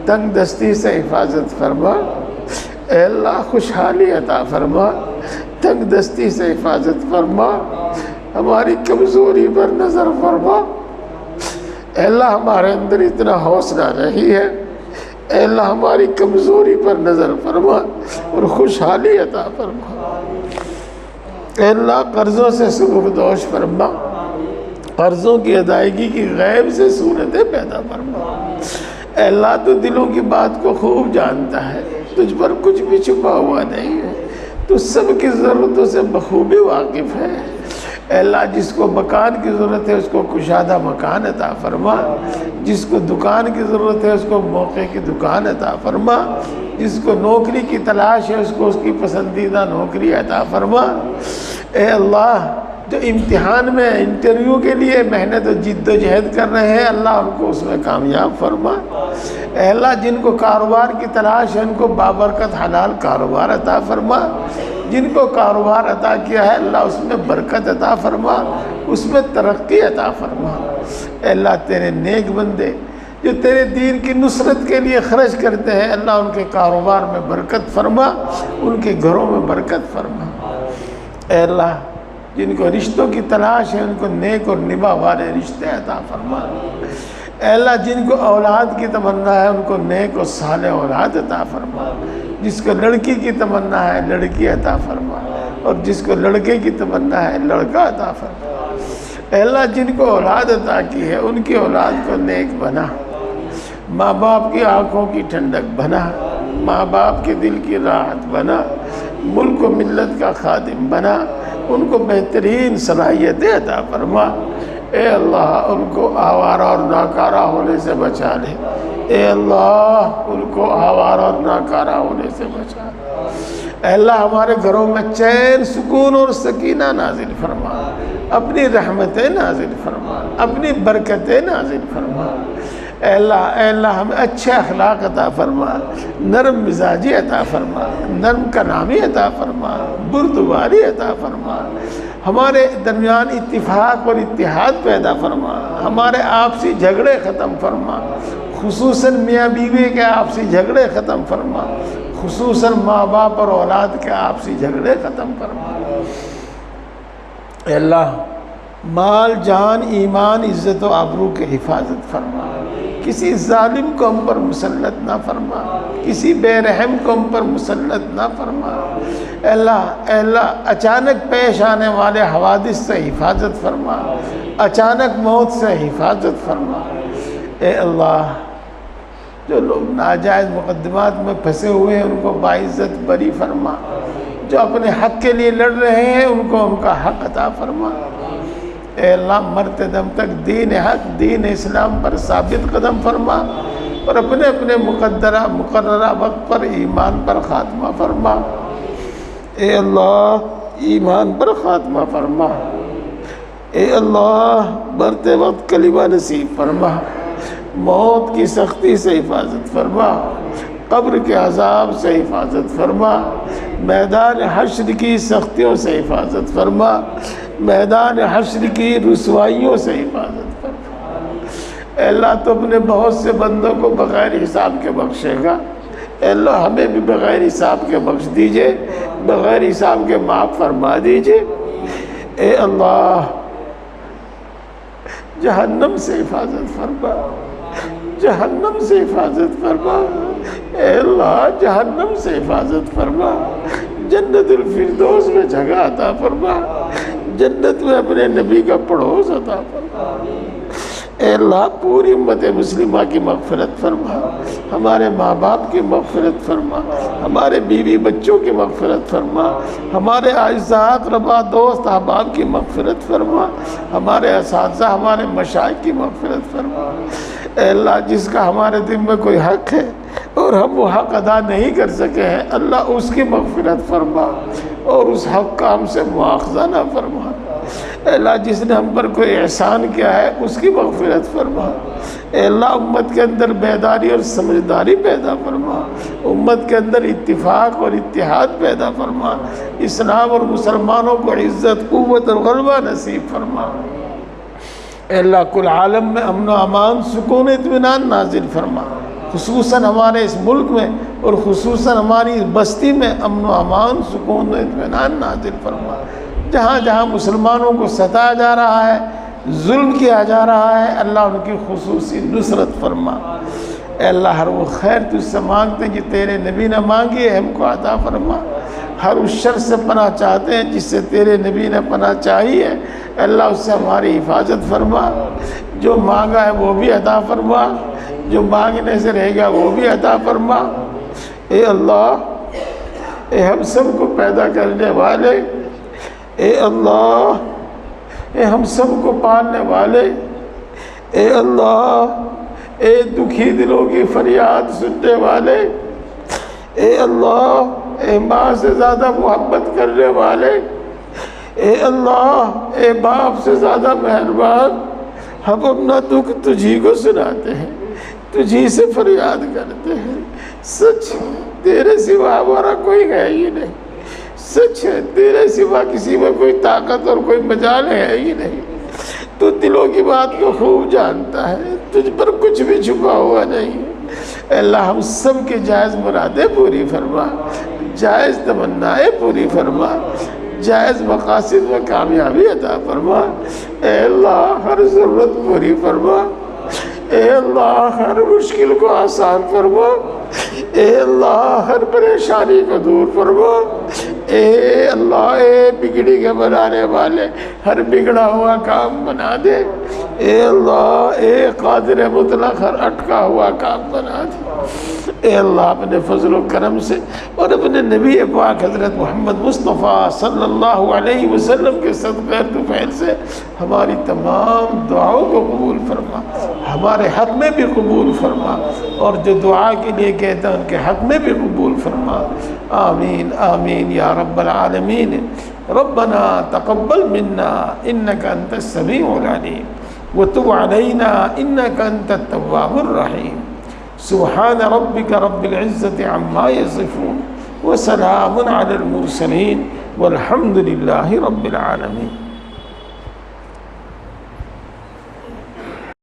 تنگ دستی سے حفاظت فرما۔ اے اللہ خوشحالی عطا فرما، تنگ دستی سے حفاظت فرما، ہماری کمزوری پر نظر فرما۔ اے اللہ ہمارے اندر اتنا حوصلہ نہیں ہے، اے اللہ ہماری کمزوری پر نظر فرما اور خوشحالی عطا فرما۔ اے اللہ قرضوں سے سبکدوش فرما، قرضوں کی ادائیگی کی غیب سے صورتیں پیدا فرما۔ اے اللہ تو دلوں کی بات کو خوب جانتا ہے، تجھ پر کچھ بھی چھپا ہوا نہیں ہے، تو سب کی ضرورتوں سے بخوبی واقف ہے۔ اے اللہ جس کو مکان کی ضرورت ہے اس کو کشادہ مکان عطا فرما، جس کو دکان کی ضرورت ہے اس کو موقع کی دکان عطا فرما، جس کو نوکری کی تلاش ہے اس کو اس کی پسندیدہ نوکری عطا فرما۔ اے اللہ جو امتحان میں انٹرویو کے لیے محنت و جد و جہد کر رہے ہیں، اللہ ان کو اس میں کامیاب فرما۔ اے اللہ جن کو کاروبار کی تلاش ہے ان کو بابرکت حلال کاروبار عطا فرما، جن کو کاروبار عطا کیا ہے اللہ اس میں برکت عطا فرما، اس میں ترقی عطا فرما۔ اے اللہ تیرے نیک بندے جو تیرے دین کی نصرت کے لیے خرچ کرتے ہیں، اللہ ان کے کاروبار میں برکت فرما، ان کے گھروں میں برکت فرما۔ اے اللہ جن کو رشتوں کی تلاش ہے ان کو نیک اور نبھا والے رشتے عطا فرما۔ اے اللہ جن کو اولاد کی تمنا ہے ان کو نیک اور صالح اولاد عطا فرما، جس کو لڑکی کی تمنا ہے لڑکی عطا فرما، اور جس کو لڑکے کی تمنا ہے لڑکا عطا فرما۔ اے اللہ جن کو اولاد عطا کی ہے ان کی اولاد کو نیک بنا، ماں باپ کی آنکھوں کی ٹھنڈک بنا، ماں باپ کے دل کی راحت بنا، ملک و ملت کا خادم بنا، ان کو بہترین صلاحیتیں عطا فرما۔ اے اللہ ان کو آوارہ اور ناکارہ ہونے سے بچا لے، اے اللہ ان کو آوارہ اور ناکارہ ہونے سے بچا لے۔ اے اللہ ہمارے گھروں میں چین سکون اور سکینہ نازل فرما، اپنی رحمتیں نازل فرما، اپنی برکتیں نازل فرما۔ اے اللہ ہمیں اچھے اخلاق عطا فرما، نرم مزاجی عطا فرما، نرم کلامی عطا فرما، بردباری عطا فرما، ہمارے درمیان اتفاق اور اتحاد پیدا فرما، ہمارے آپسی جھگڑے ختم فرما، خصوصاً میاں بیوی کے آپسی جھگڑے ختم فرما، خصوصاً ماں باپ اور اولاد کے آپسی جھگڑے ختم فرما۔ اے اللہ مال جان ایمان عزت و آبرو کی حفاظت فرما، کسی ظالم کو ہم پر مسلط نہ فرما، کسی بے رحم کو ہم پر مسلط نہ فرما۔ اے اللہ اچانک پیش آنے والے حوادث سے حفاظت فرما، اچانک موت سے حفاظت فرما۔ اے اللہ جو لوگ ناجائز مقدمات میں پھنسے ہوئے ہیں ان کو باعزت بری فرما، جو اپنے حق کے لیے لڑ رہے ہیں ان کو ان کا حق عطا فرما۔ اے اللہ مرتے دم تک دین حق دین اسلام پر ثابت قدم فرما، اور اپنے اپنے مقررہ وقت پر ایمان پر خاتمہ فرما۔ اے اللہ ایمان پر خاتمہ فرما۔ اے اللہ مرتے وقت کلمہ نصیب فرما، موت کی سختی سے حفاظت فرما، قبر کے عذاب سے حفاظت فرما، میدان حشر کی سختیوں سے حفاظت فرما، میدان حشر کی رسوائیوں سے حفاظت فرما۔ اے اللہ تو اپنے بہت سے بندوں کو بغیر حساب کے بخشے گا، اے اللہ ہمیں بھی بغیر حساب کے بخش دیجئے، بغیر حساب کے معاف فرما دیجئے۔ اے اللہ جہنم سے حفاظت فرما، جہنم سے حفاظت فرما، اے اللہ جہنم سے حفاظت فرما، جنت الفردوس میں جگہ عطا فرما، جنت میں اپنے نبی کا پڑوس عطا فرما۔ اے اللہ پوری امت مسلمہ کی مغفرت فرما، ہمارے ماں باپ کی مغفرت فرما، ہمارے بیوی بچوں کی مغفرت فرما، ہمارے اعزاء اقرباء دوست احباب کی مغفرت فرما، ہمارے اساتذہ ہمارے مشائخ کی مغفرت فرما۔ اے اللہ جس کا ہمارے دل میں کوئی حق ہے اور ہم وہ حق ادا نہیں کر سکے ہیں، اللہ اس کی مغفرت فرما اور اس حق کا ہم سے مواخذہ نہ فرما۔ اے اللہ جس نے ہم پر کوئی احسان کیا ہے اس کی مغفرت فرما۔ اے اللہ امت کے اندر بیداری اور سمجھداری پیدا فرما، امت کے اندر اتفاق اور اتحاد پیدا فرما، اسلام اور مسلمانوں کو عزت قوت اور غلبہ نصیب فرما۔ اے اللہ کل عالم میں امن و امان سکون اطمینان نازل فرما، خصوصاً ہمارے اس ملک میں اور خصوصاً ہماری اس بستی میں امن و امان سکون و اطمینان نازل فرما۔ جہاں جہاں مسلمانوں کو ستایا جا رہا ہے، ظلم کیا جا رہا ہے، اللہ ان کی خصوصی نصرت فرما۔ اے اللہ ہر وہ خیر تجھ سے مانگتے ہیں جو تیرے نبی نے مانگی ہے ہم کو عطا فرما، ہر اس شر سے پناہ چاہتے ہیں جس سے تیرے نبی نے پناہ چاہی ہے، اے اللہ اس سے ہماری حفاظت فرما۔ جو مانگا ہے وہ بھی عطا فرما، جو مانگنے سے رہے گا وہ بھی عطا فرما۔ اے اللہ اے ہم سب کو پیدا کرنے والے، اے اللہ اے ہم سب کو پالنے والے، اے اللہ اے دکھی دلوں کی فریاد سننے والے، اے اللہ اے ماں سے زیادہ محبت کرنے والے، اے اللہ اے باپ سے زیادہ مہربان، ہم اپنا دکھ تجھی کو سناتے ہیں، تجھی سے فریاد کرتے ہیں۔ سچ تیرے سوا ہمارا کوئی ہے ہی نہیں، سچ ہے تیرے سوا کسی میں کوئی طاقت اور کوئی مجال ہے ہی نہیں، تو دلوں کی بات کو خوب جانتا ہے، تجھ پر کچھ بھی چھپا ہوا نہیں۔ اے اللہ ہم سب کی جائز مرادیں پوری فرما، جائز تمنائیں پوری فرما، جائز مقاصد میں کامیابی عطا فرما۔ اے اللہ ہر ضرورت پوری فرما، اے اللہ ہر مشکل کو آسان فرما، اے اللہ ہر پریشانی کو دور فرما، اے اللہ اے بگڑی کے بنانے والے ہر بگڑا ہوا کام بنا دے، اے اللہ اے قادر مطلق ہر اٹکا ہوا کام بنا دے۔ اے اللہ اپنے فضل و کرم سے اور اپنے نبی پاک حضرت محمد مصطفیٰ صلی اللہ علیہ وسلم کے صدقہ طفیل سے ہماری تمام دعاؤں کو قبول فرما، ہمارے حق میں بھی قبول فرما، اور جو دعا کے لیے کہتے ہیں ان کے حق میں بھی قبول فرما۔ آمین آمین یا رب العالمین۔ ربنا تقبل منا انک انت السمیع العلیم وتب علینا انک انت التواب الرحیم۔ سبحان ربک رب العزة عما یصفون وسلام علی المرسلین والحمد للہ رب العالمین۔